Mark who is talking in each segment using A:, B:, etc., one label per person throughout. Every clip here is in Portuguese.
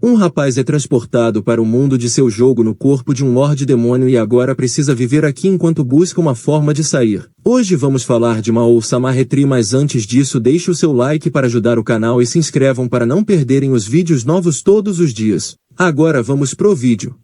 A: Um rapaz é transportado para o mundo de seu jogo no corpo de um Lorde Demônio e agora precisa viver aqui enquanto busca uma forma de sair. Hoje vamos falar de Mao-sama Retri, mas antes disso deixe o seu like para ajudar o canal e se inscrevam para não perderem os vídeos novos todos os dias. Agora vamos pro vídeo.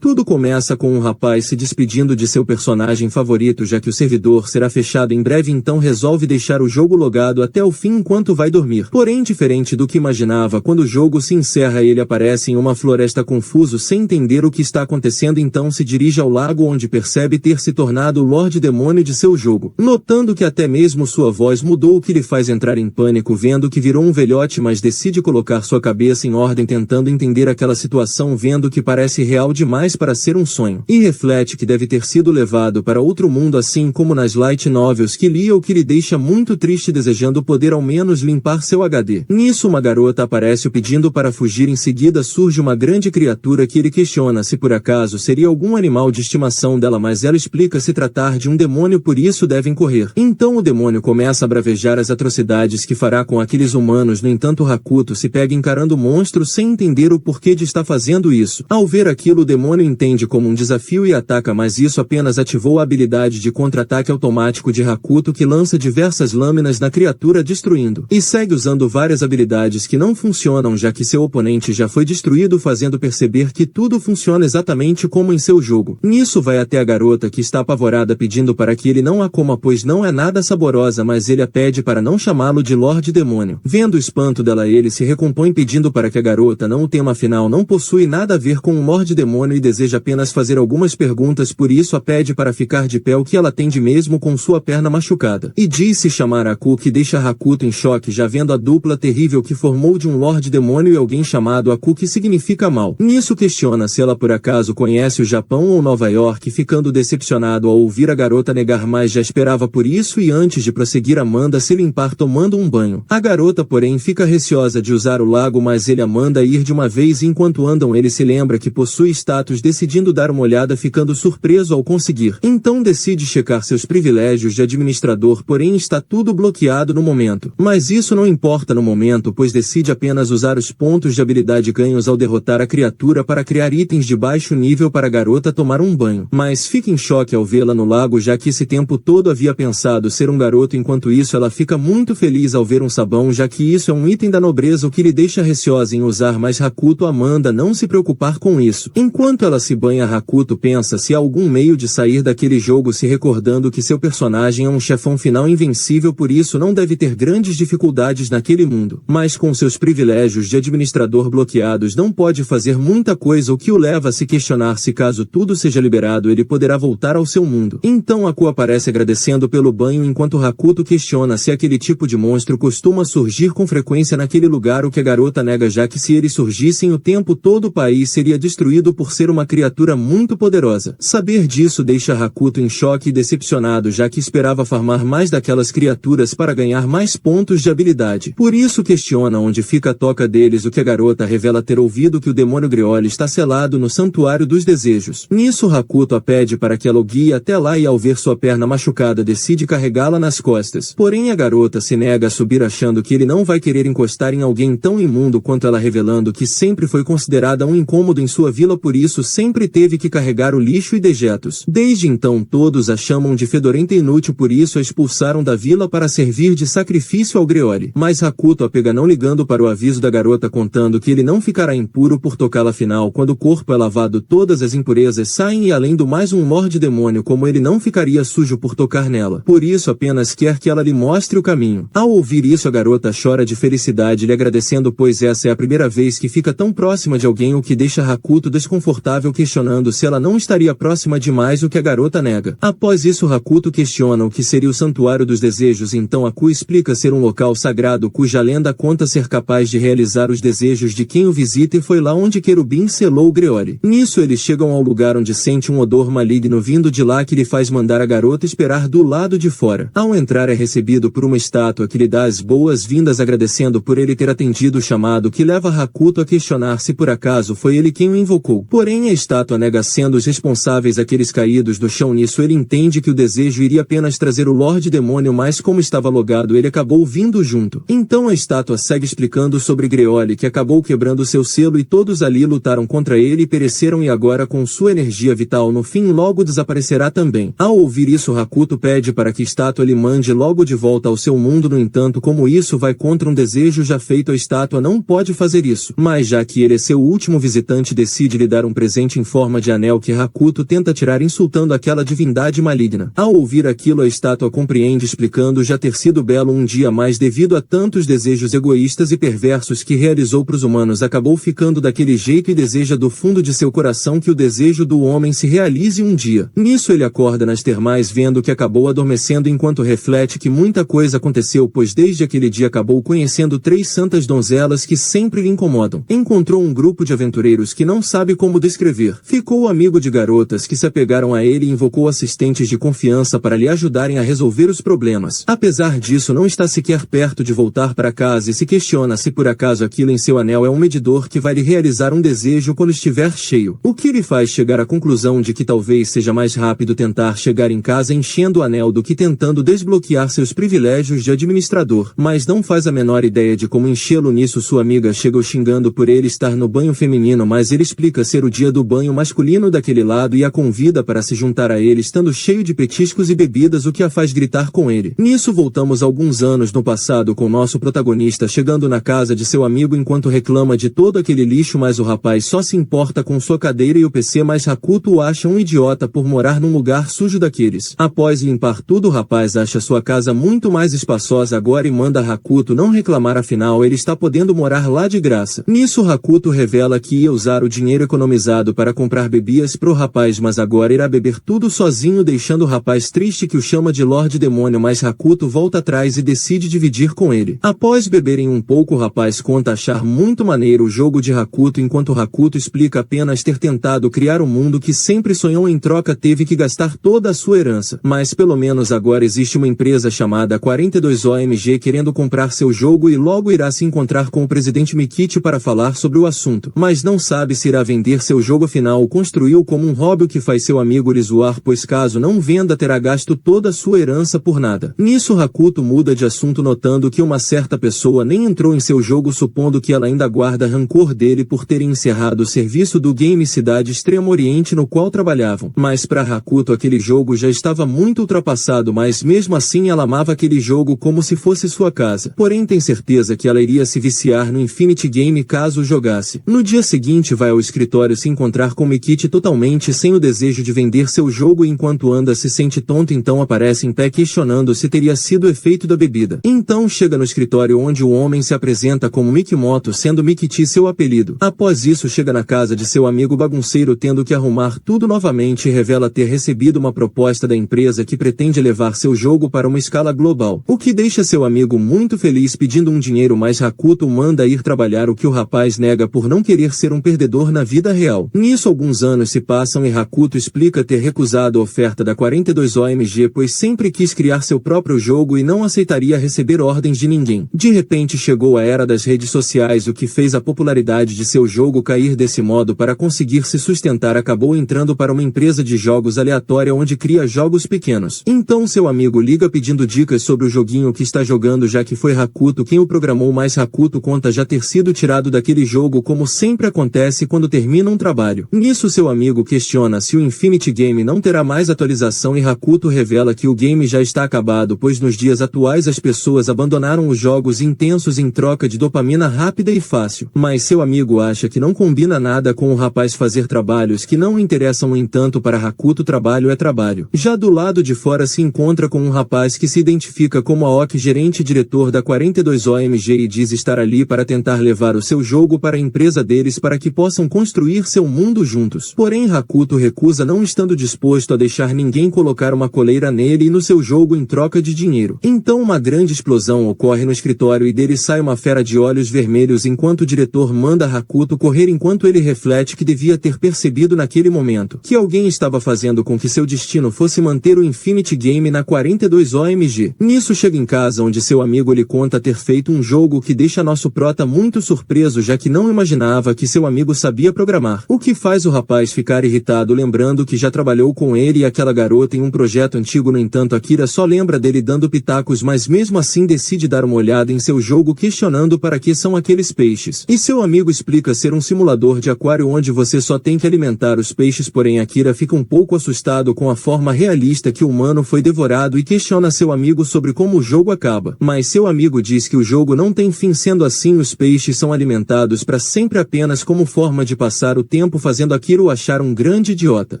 A: Tudo começa com um rapaz se despedindo de seu personagem favorito, já que o servidor será fechado em breve, então resolve deixar o jogo logado até o fim enquanto vai dormir. Porém, diferente do que imaginava, quando o jogo se encerra ele aparece em uma floresta confuso sem entender o que está acontecendo, então se dirige ao lago onde percebe ter se tornado o Lorde Demônio de seu jogo. Notando que até mesmo sua voz mudou, o que lhe faz entrar em pânico vendo que virou um velhote, mas decide colocar sua cabeça em ordem tentando entender aquela situação, vendo que parece real demais para ser um sonho, e reflete que deve ter sido levado para outro mundo assim como nas light novels que lia, o que lhe deixa muito triste, desejando poder ao menos limpar seu HD. Nisso uma garota aparece pedindo para fugir, em seguida surge uma grande criatura que ele questiona se por acaso seria algum animal de estimação dela, mas ela explica se tratar de um demônio, por isso devem correr. Então o demônio começa a bravejar as atrocidades que fará com aqueles humanos. No entanto, Hakuto se pega encarando o monstro sem entender o porquê de estar fazendo isso. Ao ver aquilo, o demônio entende como um desafio e ataca, mas isso apenas ativou a habilidade de contra-ataque automático de Hakuto, que lança diversas lâminas na criatura destruindo, e segue usando várias habilidades que não funcionam já que seu oponente já foi destruído, fazendo perceber que tudo funciona exatamente como em seu jogo. Nisso vai até a garota, que está apavorada, pedindo para que ele não a coma pois não é nada saborosa, mas ele a pede para não chamá-lo de Lorde Demônio. Vendo o espanto dela, ele se recompõe pedindo para que a garota não o tema, afinal não possui nada a ver com o Lorde Demônio e deseja apenas fazer algumas perguntas, por isso a pede para ficar de pé, o que ela atende mesmo com sua perna machucada, e diz se chamar Aku, que deixa Hakuto em choque já vendo a dupla terrível que formou de um Lorde Demônio e alguém chamado Aku, que significa mal. Nisso questiona se ela por acaso conhece o Japão ou Nova York, ficando decepcionado ao ouvir a garota negar, mas já esperava por isso, e antes de prosseguir manda se limpar tomando um banho. A garota porém fica receosa de usar o lago, mas ele a manda ir de uma vez, e enquanto andam ele se lembra que possui status, decidindo dar uma olhada, ficando surpreso ao conseguir. Então decide checar seus privilégios de administrador, porém está tudo bloqueado no momento. Mas isso não importa no momento, pois decide apenas usar os pontos de habilidade ganhos ao derrotar a criatura para criar itens de baixo nível para a garota tomar um banho. Mas fica em choque ao vê-la no lago, já que esse tempo todo havia pensado ser um garoto. Enquanto isso ela fica muito feliz ao ver um sabão, já que isso é um item da nobreza, o que lhe deixa receosa em usar, mas Hakuto a manda não se preocupar com isso. Enquanto ela se banha, Hakuto pensa se há algum meio de sair daquele jogo, se recordando que seu personagem é um chefão final invencível, por isso não deve ter grandes dificuldades naquele mundo. Mas com seus privilégios de administrador bloqueados não pode fazer muita coisa, o que o leva a se questionar se caso tudo seja liberado ele poderá voltar ao seu mundo. Então Aku aparece agradecendo pelo banho, enquanto Hakuto questiona se aquele tipo de monstro costuma surgir com frequência naquele lugar, o que a garota nega, já que se eles surgissem o tempo todo o país seria destruído por ser uma criatura muito poderosa. Saber disso deixa Hakuto em choque e decepcionado, já que esperava farmar mais daquelas criaturas para ganhar mais pontos de habilidade. Por isso questiona onde fica a toca deles, o que a garota revela ter ouvido que o demônio Grioli está selado no Santuário dos Desejos. Nisso Hakuto a pede para que ela o guie até lá, e ao ver sua perna machucada decide carregá-la nas costas. Porém a garota se nega a subir, achando que ele não vai querer encostar em alguém tão imundo quanto ela, revelando que sempre foi considerada um incômodo em sua vila, por isso sempre teve que carregar o lixo e dejetos. Desde então todos a chamam de fedorenta e inútil, por isso a expulsaram da vila para servir de sacrifício ao Grioli. Mas Hakuto a pega não ligando para o aviso da garota, contando que ele não ficará impuro por tocá-la, afinal quando o corpo é lavado todas as impurezas saem, e além do mais um Lorde Demônio como ele não ficaria sujo por tocar nela. Por isso apenas quer que ela lhe mostre o caminho. Ao ouvir isso a garota chora de felicidade, lhe agradecendo, pois essa é a primeira vez que fica tão próxima de alguém, o que deixa Hakuto desconfortável, questionando se ela não estaria próxima demais, o que a garota nega. Após isso Hakuto questiona o que seria o Santuário dos Desejos, então Aku explica ser um local sagrado cuja lenda conta ser capaz de realizar os desejos de quem o visita, e foi lá onde Querubim selou o Grioli. Nisso eles chegam ao lugar onde sente um odor maligno vindo de lá, que lhe faz mandar a garota esperar do lado de fora. Ao entrar é recebido por uma estátua que lhe dá as boas-vindas, agradecendo por ele ter atendido o chamado, que leva Hakuto a questionar se por acaso foi ele quem o invocou. Porém Porém a estátua nega, sendo os responsáveis aqueles caídos do chão. Nisso ele entende que o desejo iria apenas trazer o Lorde Demônio, mas como estava logado ele acabou vindo junto. Então a estátua segue explicando sobre Greoli, que acabou quebrando seu selo e todos ali lutaram contra ele e pereceram, e agora com sua energia vital no fim logo desaparecerá também. Ao ouvir isso, Hakuto pede para que a estátua lhe mande logo de volta ao seu mundo. No entanto, como isso vai contra um desejo já feito, a estátua não pode fazer isso. Mas já que ele é seu último visitante, decide lhe dar um presente em forma de anel que Hakuto tenta tirar, insultando aquela divindade maligna. Ao ouvir aquilo, a estátua compreende, explicando já ter sido belo um dia, mas devido a tantos desejos egoístas e perversos que realizou para os humanos, acabou ficando daquele jeito e deseja do fundo de seu coração que o desejo do homem se realize um dia. Nisso ele acorda nas termais, vendo que acabou adormecendo, enquanto reflete que muita coisa aconteceu, pois desde aquele dia acabou conhecendo 3 santas donzelas que sempre lhe incomodam. Encontrou um grupo de aventureiros que não sabe como descrever. Ficou amigo de garotas que se apegaram a ele e invocou assistentes de confiança para lhe ajudarem a resolver os problemas. Apesar disso, não está sequer perto de voltar para casa e se questiona se por acaso aquilo em seu anel é um medidor que vai lhe realizar um desejo quando estiver cheio. O que lhe faz chegar à conclusão de que talvez seja mais rápido tentar chegar em casa enchendo o anel do que tentando desbloquear seus privilégios de administrador, mas não faz a menor ideia de como enchê-lo. Nisso sua amiga chega xingando por ele estar no banho feminino, mas ele explica ser o dia do banho masculino daquele lado e a convida para se juntar a ele, estando cheio de petiscos e bebidas, o que a faz gritar com ele. Nisso voltamos alguns anos no passado, com nosso protagonista chegando na casa de seu amigo enquanto reclama de todo aquele lixo, mas o rapaz só se importa com sua cadeira e o PC, mas Hakuto o acha um idiota por morar num lugar sujo daqueles. Após limpar tudo, o rapaz acha sua casa muito mais espaçosa agora e manda Hakuto não reclamar, afinal ele está podendo morar lá de graça. Nisso Hakuto revela que ia usar o dinheiro economizado para comprar bebidas pro rapaz, mas agora irá beber tudo sozinho, deixando o rapaz triste, que o chama de Lorde Demônio, mas Hakuto volta atrás e decide dividir com ele. Após beberem um pouco, o rapaz conta achar muito maneiro o jogo de Hakuto, enquanto Hakuto explica apenas ter tentado criar um mundo que sempre sonhou, em troca teve que gastar toda a sua herança. Mas pelo menos agora existe uma empresa chamada 42OMG querendo comprar seu jogo e logo irá se encontrar com o presidente Mikichi para falar sobre o assunto. Mas não sabe se irá vender seu jogo, afinal o construiu como um hobby, o que faz seu amigo lhe zoar, pois caso não venda terá gasto toda a sua herança por nada. Nisso Hakuto muda de assunto, notando que uma certa pessoa nem entrou em seu jogo, supondo que ela ainda guarda rancor dele por terem encerrado o serviço do Game Cidade Extremo Oriente no qual trabalhavam. Mas para Hakuto aquele jogo já estava muito ultrapassado, mas mesmo assim ela amava aquele jogo como se fosse sua casa. Porém tem certeza que ela iria se viciar no Infinity Game caso o jogasse. No dia seguinte vai ao escritório se encontrar com Mikichi totalmente sem o desejo de vender seu jogo, e enquanto anda se sente tonto, então aparece em pé questionando se teria sido o efeito da bebida. Então chega no escritório onde o homem se apresenta como Mikimoto, sendo Mikichi seu apelido. Após isso chega na casa de seu amigo bagunceiro, tendo que arrumar tudo novamente, e revela ter recebido uma proposta da empresa que pretende levar seu jogo para uma escala global, o que deixa seu amigo muito feliz, pedindo um dinheiro, mas Hakuto o manda ir trabalhar, o que o rapaz nega por não querer ser um perdedor na vida real. Nisso alguns anos se passam e Hakuto explica ter recusado a oferta da 42OMG, pois sempre quis criar seu próprio jogo e não aceitaria receber ordens de ninguém. De repente chegou a era das redes sociais, o que fez a popularidade de seu jogo cair. Desse modo, para conseguir se sustentar, acabou entrando para uma empresa de jogos aleatória onde cria jogos pequenos. Então seu amigo liga pedindo dicas sobre o joguinho que está jogando, já que foi Hakuto quem o programou, mas Hakuto conta já ter sido tirado daquele jogo, como sempre acontece quando termina um trabalho. Nisso seu amigo questiona se o Infinity Game não terá mais atualização e Hakuto revela que o game já está acabado, pois nos dias atuais as pessoas abandonaram os jogos intensos em troca de dopamina rápida e fácil. Mas seu amigo acha que não combina nada com o rapaz fazer trabalhos que não interessam. No entanto, para Hakuto trabalho é trabalho. Já do lado de fora se encontra com um rapaz que se identifica como Aoki, gerente e diretor da 42OMG, e diz estar ali para tentar levar o seu jogo para a empresa deles para que possam construir seu mundo juntos. Porém Hakuto recusa, não estando disposto a deixar ninguém colocar uma coleira nele e no seu jogo em troca de dinheiro. Então uma grande explosão ocorre no escritório e dele sai uma fera de olhos vermelhos, enquanto o diretor manda Hakuto correr, enquanto ele reflete que devia ter percebido naquele momento que alguém estava fazendo com que seu destino fosse manter o Infinity Game na 42OMG. Nisso chega em casa onde seu amigo lhe conta ter feito um jogo que deixa nosso prota muito surpreso, já que não imaginava que seu amigo sabia programar. O que faz o rapaz ficar irritado lembrando que já trabalhou com ele e aquela garota em um projeto antigo. No entanto, Akira só lembra dele dando pitacos, mas mesmo assim decide dar uma olhada em seu jogo, questionando para que são aqueles peixes. E seu amigo explica ser um simulador de aquário onde você só tem que alimentar os peixes, porém Akira fica um pouco assustado com a forma realista que o humano foi devorado e questiona seu amigo sobre como o jogo acaba. Mas seu amigo diz que o jogo não tem fim, sendo assim os peixes são alimentados para sempre apenas como forma de passar o tempo, fazendo Akira o achar um grande idiota.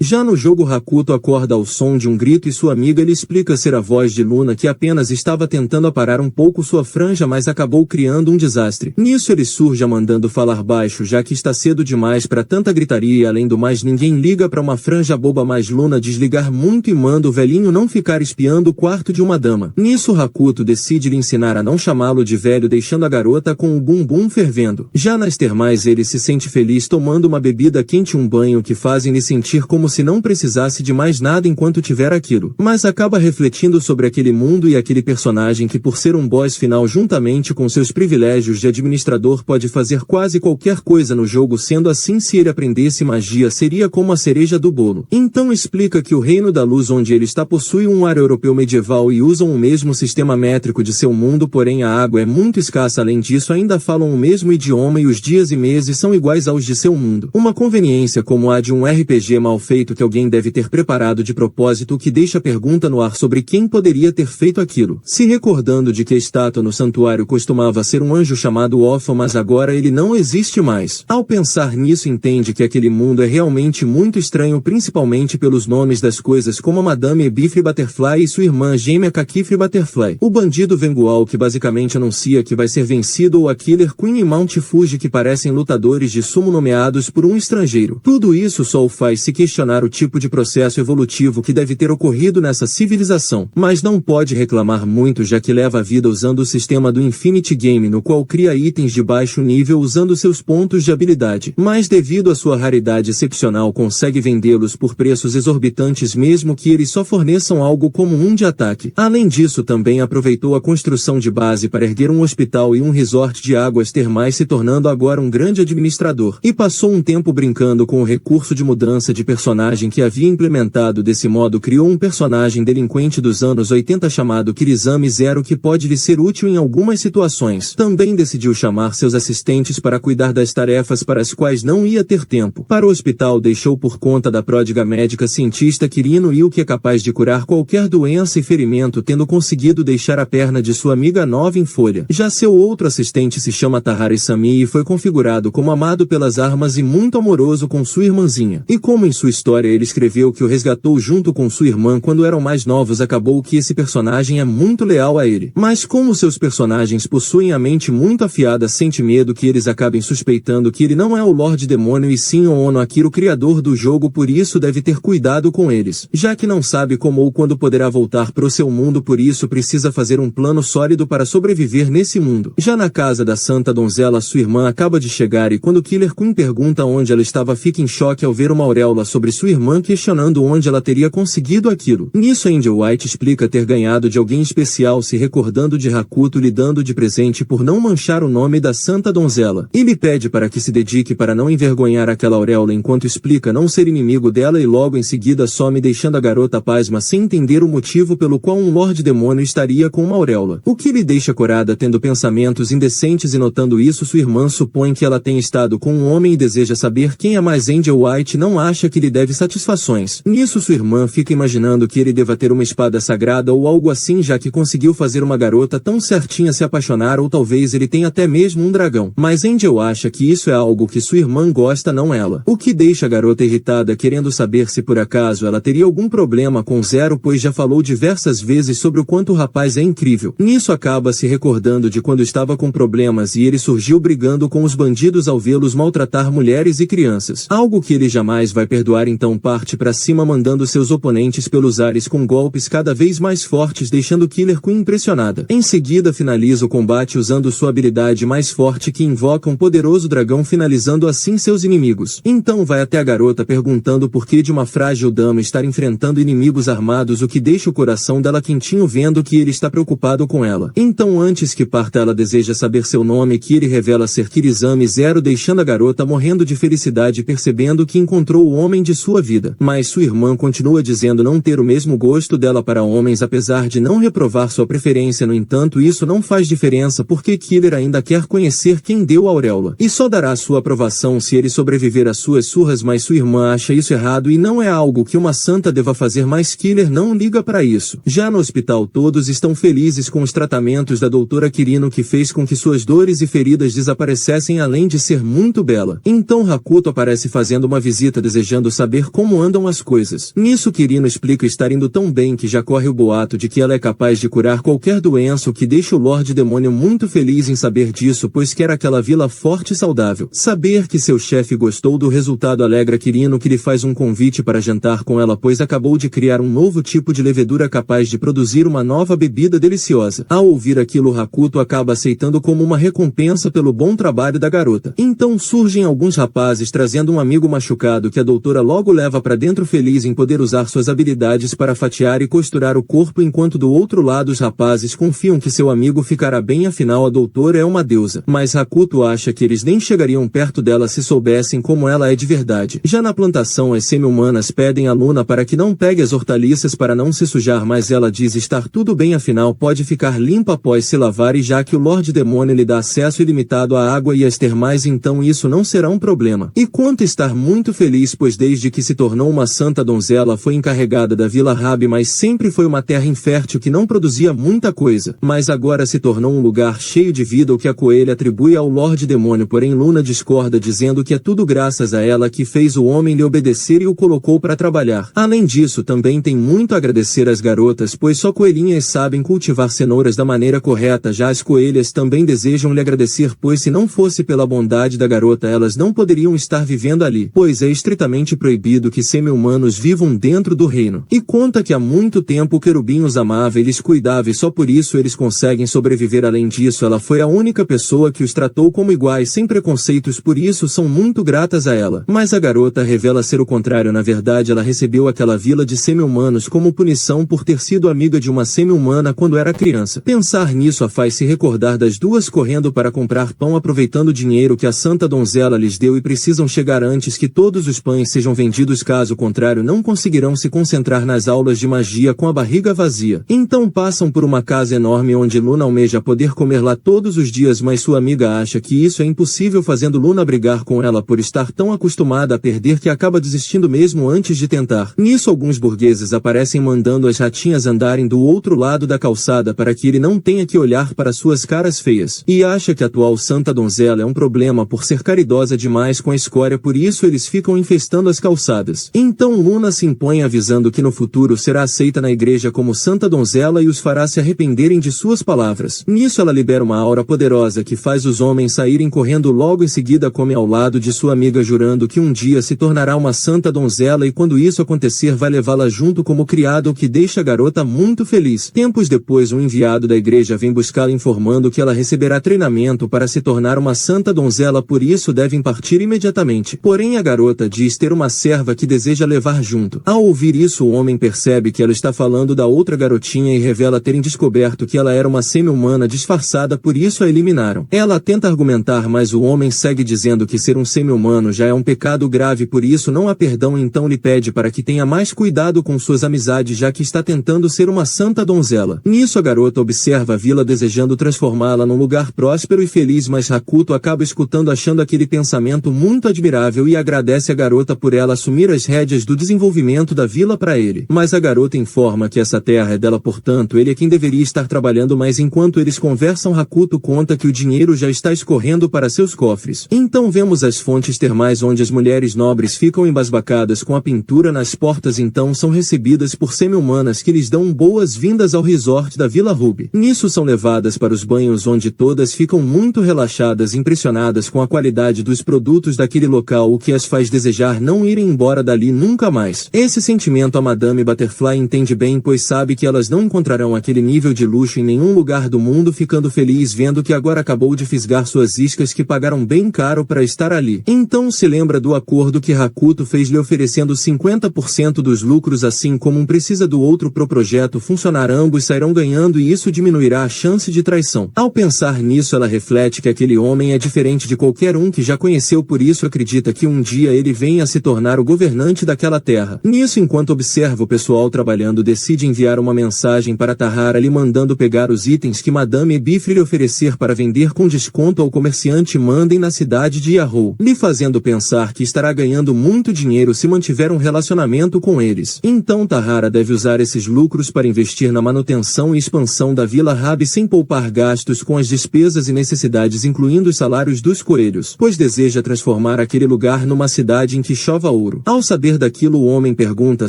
A: Já no jogo, Hakuto acorda ao som de um grito e sua amiga lhe explica ser a voz de Luna, que apenas estava tentando aparar um pouco sua franja, mas acabou criando um desastre. Nisso ele surge mandando falar baixo, já que está cedo demais para tanta gritaria e além do mais ninguém liga para uma franja boba, mas Luna desligar muito e manda o velhinho não ficar espiando o quarto de uma dama. Nisso Hakuto decide lhe ensinar a não chamá-lo de velho, deixando a garota com o bumbum fervendo. Já nas termais ele se sente feliz tomando uma bebida quente, um banho que fazem lhe sentir como se não precisasse de mais nada enquanto tiver aquilo. Mas acaba refletindo sobre aquele mundo e aquele personagem que, por ser um boss final, juntamente com seus privilégios de administrador, pode fazer quase qualquer coisa no jogo. Sendo assim, se ele aprendesse magia seria como a cereja do bolo. Então explica que o Reino da Luz onde ele está possui um ar europeu medieval e usam o mesmo sistema métrico de seu mundo, porém a água é muito escassa. Além disso, ainda falam o mesmo idioma e os dias e meses são iguais aos de seu mundo. Uma conveniência como a de um RPG mal feito que alguém deve ter preparado de propósito, o que deixa a pergunta no ar sobre quem poderia ter feito aquilo. Se recordando de que a estátua no santuário costumava ser um anjo chamado Ofa, mas agora ele não existe mais. Ao pensar nisso, entende que aquele mundo é realmente muito estranho, principalmente pelos nomes das coisas como a Madame Ebifre Butterfly e sua irmã gêmea Kakifre Butterfly. O bandido Vengual, que basicamente anuncia que vai ser vencido, ou a Killer Queen e Mount Fuji, que parecem lutadores de sumo nomeados por um estrangeiro. Tudo isso só o faz se questionar o tipo de processo evolutivo que deve ter ocorrido nessa civilização. Mas não pode reclamar muito, já que leva a vida usando o sistema do Infinity Game, no qual cria itens de baixo nível usando seus pontos de habilidade. Mas devido à sua raridade excepcional consegue vendê-los por preços exorbitantes, mesmo que eles só forneçam algo como um de ataque. Além disso, também aproveitou a construção de base para erguer um hospital e um resort de águas termais, se tornando agora um grande administrador. E passou um tempo brincando com o recurso de mudança de personagem que havia implementado. Desse modo criou um personagem delinquente dos anos 80 chamado Kirizami Zero, que pode lhe ser útil em algumas situações. Também decidiu chamar seus assistentes para cuidar das tarefas para as quais não ia ter tempo. Para o hospital deixou por conta da pródiga médica cientista Kirino Yu, que é capaz de curar qualquer doença e ferimento, tendo conseguido deixar a perna de sua amiga nova em folha. Já seu outro assistente se chama Tahari Sami e foi configurado como amado pelas armas e muito amoroso com sua irmãzinha. E como em sua história ele escreveu que o resgatou junto com sua irmã quando eram mais novos, acabou que esse personagem é muito leal a ele. Mas como seus personagens possuem a mente muito afiada, sente medo que eles acabem suspeitando que ele não é o Lorde Demônio e sim o Ono Akira, o criador do jogo, por isso deve ter cuidado com eles, já que não sabe como ou quando poderá voltar para o seu mundo, por isso precisa fazer um plano sólido para sobreviver nesse mundo. Já na casa da Santa Donzela, sua irmã acaba de chegar e quando Killer Queen pergunta onde ela estava, fica em choque ao ver uma auréola sobre sua irmã, questionando onde ela teria conseguido aquilo. Nisso Angel White explica ter ganhado de alguém especial, se recordando de Hakuto lhe dando de presente por não manchar o nome da Santa Donzela. E lhe pede para que se dedique para não envergonhar aquela auréola, enquanto explica não ser inimigo dela, e logo em seguida some, deixando a garota pasma sem entender o motivo pelo qual um Lorde Demônio estaria com uma auréola. O que lhe deixa corada, tendo pensamentos indecentes, e notando isso sua irmã supõe que ela tenha estado com um homem e deseja saber quem é, mas Angel White não acha que lhe deve satisfações. Nisso sua irmã fica imaginando que ele deva ter uma espada sagrada ou algo assim, já que conseguiu fazer uma garota tão certinha se apaixonar, ou talvez ele tenha até mesmo um dragão. Mas Angel acha que isso é algo que sua irmã gosta, não ela. O que deixa a garota irritada, querendo saber se por acaso ela teria algum problema com Zero, pois já falou diversas vezes sobre o quanto o rapaz é incrível. Nisso acaba se recordando de quando estava com problemas e ele surgiu brigando com os bandidos ao vê-los maltratar mulheres e crianças. Algo que ele jamais vai perdoar, então parte pra cima mandando seus oponentes pelos ares com golpes cada vez mais fortes, deixando Killer Queen impressionada. Em seguida finaliza o combate usando sua habilidade mais forte, que invoca um poderoso dragão, finalizando assim seus inimigos. Então vai até a garota perguntando por que de uma frágil dama estar enfrentando inimigos armados, o que deixa o coração dela quentinho vendo que ele está preocupado com ela. Então antes que parta ela deseja saber seu nome, que ele revela ser Kirizami Zero, deixando a garota morrendo de felicidade felicidade percebendo que encontrou o homem de sua vida. Mas sua irmã continua dizendo não ter o mesmo gosto dela para homens apesar de não reprovar sua preferência. No entanto, isso não faz diferença porque Killer ainda quer conhecer quem deu a auréola. E só dará sua aprovação se ele sobreviver às suas surras, mas sua irmã acha isso errado e não é algo que uma santa deva fazer, mas Killer não liga para isso. Já no hospital todos estão felizes com os tratamentos da doutora Kirino, que fez com que suas dores e feridas desaparecessem, além de ser muito bela. Então Hakuto aparece fazendo uma visita desejando saber como andam as coisas. Nisso Kirino explica estar indo tão bem que já corre o boato de que ela é capaz de curar qualquer doença, o que deixa o Lorde Demônio muito feliz em saber disso, pois quer aquela vila forte e saudável. Saber que seu chefe gostou do resultado alegra Kirino, que lhe faz um convite para jantar com ela, pois acabou de criar um novo tipo de levedura capaz de produzir uma nova bebida deliciosa. Ao ouvir aquilo, Hakuto acaba aceitando como uma recompensa pelo bom trabalho da garota. Então surgem alguns rapazes trazendo um amigo machucado que a doutora logo leva para dentro, feliz em poder usar suas habilidades para fatiar e costurar o corpo, enquanto do outro lado os rapazes confiam que seu amigo ficará bem, afinal a doutora é uma deusa. Mas Hakuto acha que eles nem chegariam perto dela se soubessem como ela é de verdade. Já na plantação, as semi-humanas pedem a Luna para que não pegue as hortaliças para não se sujar, mas ela diz estar tudo bem, afinal pode ficar limpa após se lavar, e já que o Lorde Demônio lhe dá acesso ilimitado à água e às termais, então isso não será um problema. E quanto estar muito feliz, pois desde que se tornou uma santa donzela foi encarregada da Vila Rabi, mas sempre foi uma terra infértil que não produzia muita coisa, mas agora se tornou um lugar cheio de vida, o que a coelha atribui ao Lorde Demônio. Porém Luna discorda, dizendo que é tudo graças a ela que fez o homem lhe obedecer e o colocou para trabalhar. Além disso, também tem muito a agradecer às garotas, pois só coelhinhas sabem cultivar cenouras da maneira correta. Já as coelhas também desejam lhe agradecer, pois se não fosse pela bondade da garota elas não poderiam estar vivendo ali, pois é estritamente proibido que semi-humanos vivam dentro do reino. E conta que há muito tempo o querubim os amava e lhes cuidava, e só por isso eles conseguem sobreviver. Além disso, ela foi a única pessoa que os tratou como iguais, sem preconceitos, por isso são muito gratas a ela. Mas a garota revela ser o contrário. Na verdade, ela recebeu aquela vila de semi-humanos como punição por ter sido amiga de uma semi-humana quando era criança. Pensar nisso a faz se recordar das duas correndo para comprar pão, aproveitando o dinheiro que a santa donzela lhes deu, e precisam chegar antes que todos os pães sejam vendidos, caso contrário não conseguirão se concentrar nas aulas de magia com a barriga vazia. Então passam por uma casa enorme onde Luna almeja poder comer lá todos os dias, mas sua amiga acha que isso é impossível, fazendo Luna brigar com ela por estar tão acostumada a perder que acaba desistindo mesmo antes de tentar. Nisso alguns burgueses aparecem mandando as ratinhas andarem do outro lado da calçada para que ele não tenha que olhar para suas caras feias. E acha que a atual santa donzela é um problema por ser caridosa demais com a escória, por isso eles ficam infestando as calçadas. Então Luna se impõe, avisando que no futuro será aceita na igreja como santa donzela e os fará se arrependerem de suas palavras. Nisso ela libera uma aura poderosa que faz os homens saírem correndo. Logo em seguida come ao lado de sua amiga, jurando que um dia se tornará uma santa donzela, e quando isso acontecer vai levá-la junto como criada, o que deixa a garota muito feliz. Tempos depois um enviado da igreja vem buscá-la, informando que ela receberá treinamento para se tornar uma santa donzela, por isso devem partir imediatamente. Porém a garota diz ter uma serva que deseja levar junto. Ao ouvir isso o homem percebe que ela está falando da outra garotinha e revela terem descoberto que ela era uma semi-humana disfarçada, por isso a eliminaram. Ela tenta argumentar, mas o homem segue dizendo que ser um semi-humano já é um pecado grave, por isso não há perdão, então lhe pede para que tenha mais cuidado com suas amizades, já que está tentando ser uma santa donzela. Nisso a garota observa a vila desejando transformá-la num lugar próspero e feliz, mas Hakuto acaba escutando, achando aquele pensamento muito admirável e agradece a garota por ela assumir as rédeas do desenvolvimento da vila para ele. Mas a garota informa que essa terra é dela, portanto ele é quem deveria estar trabalhando, mas enquanto eles conversam Hakuto conta que o dinheiro já está escorrendo para seus cofres. Então vemos as fontes termais onde as mulheres nobres ficam embasbacadas com a pintura nas portas, então são recebidas por semi-humanas que lhes dão boas-vindas ao resort da Vila Ruby. Nisso são levadas para os banhos, onde todas ficam muito relaxadas, impressionadas com a qualidade dos produtos daquele local, o que as faz desejar não irem embora dali nunca mais. Esse sentimento a Madame Butterfly entende bem, pois sabe que elas não encontrarão aquele nível de luxo em nenhum lugar do mundo, ficando feliz vendo que agora acabou de fisgar suas iscas que pagaram bem caro para estar ali. Então se lembra do acordo que Hakuto fez, lhe oferecendo 50% dos lucros, assim como um precisa do outro pro projeto funcionar, ambos sairão ganhando e isso diminuirá a chance de traição. Ao pensar nisso ela reflete que aquele homem é diferente de qualquer um que já conheceu, por isso acredita que um dia ele venha a se tornar o governante daquela terra. Nisso, enquanto observa o pessoal trabalhando, decide enviar uma mensagem para Tahara lhe mandando pegar os itens que Madame Ebifre lhe oferecer para vender com desconto ao comerciante mandem na cidade de Yarrow, lhe fazendo pensar que estará ganhando muito dinheiro se mantiver um relacionamento com eles. Então Tahara deve usar esses lucros para investir na manutenção e expansão da Vila Rabi sem poupar gastos com as despesas e necessidades incluindo os salários dos coelhos, pois deseja transformar aquele lugar numa cidade em que chova ouro. Ao saber daquilo, o homem pergunta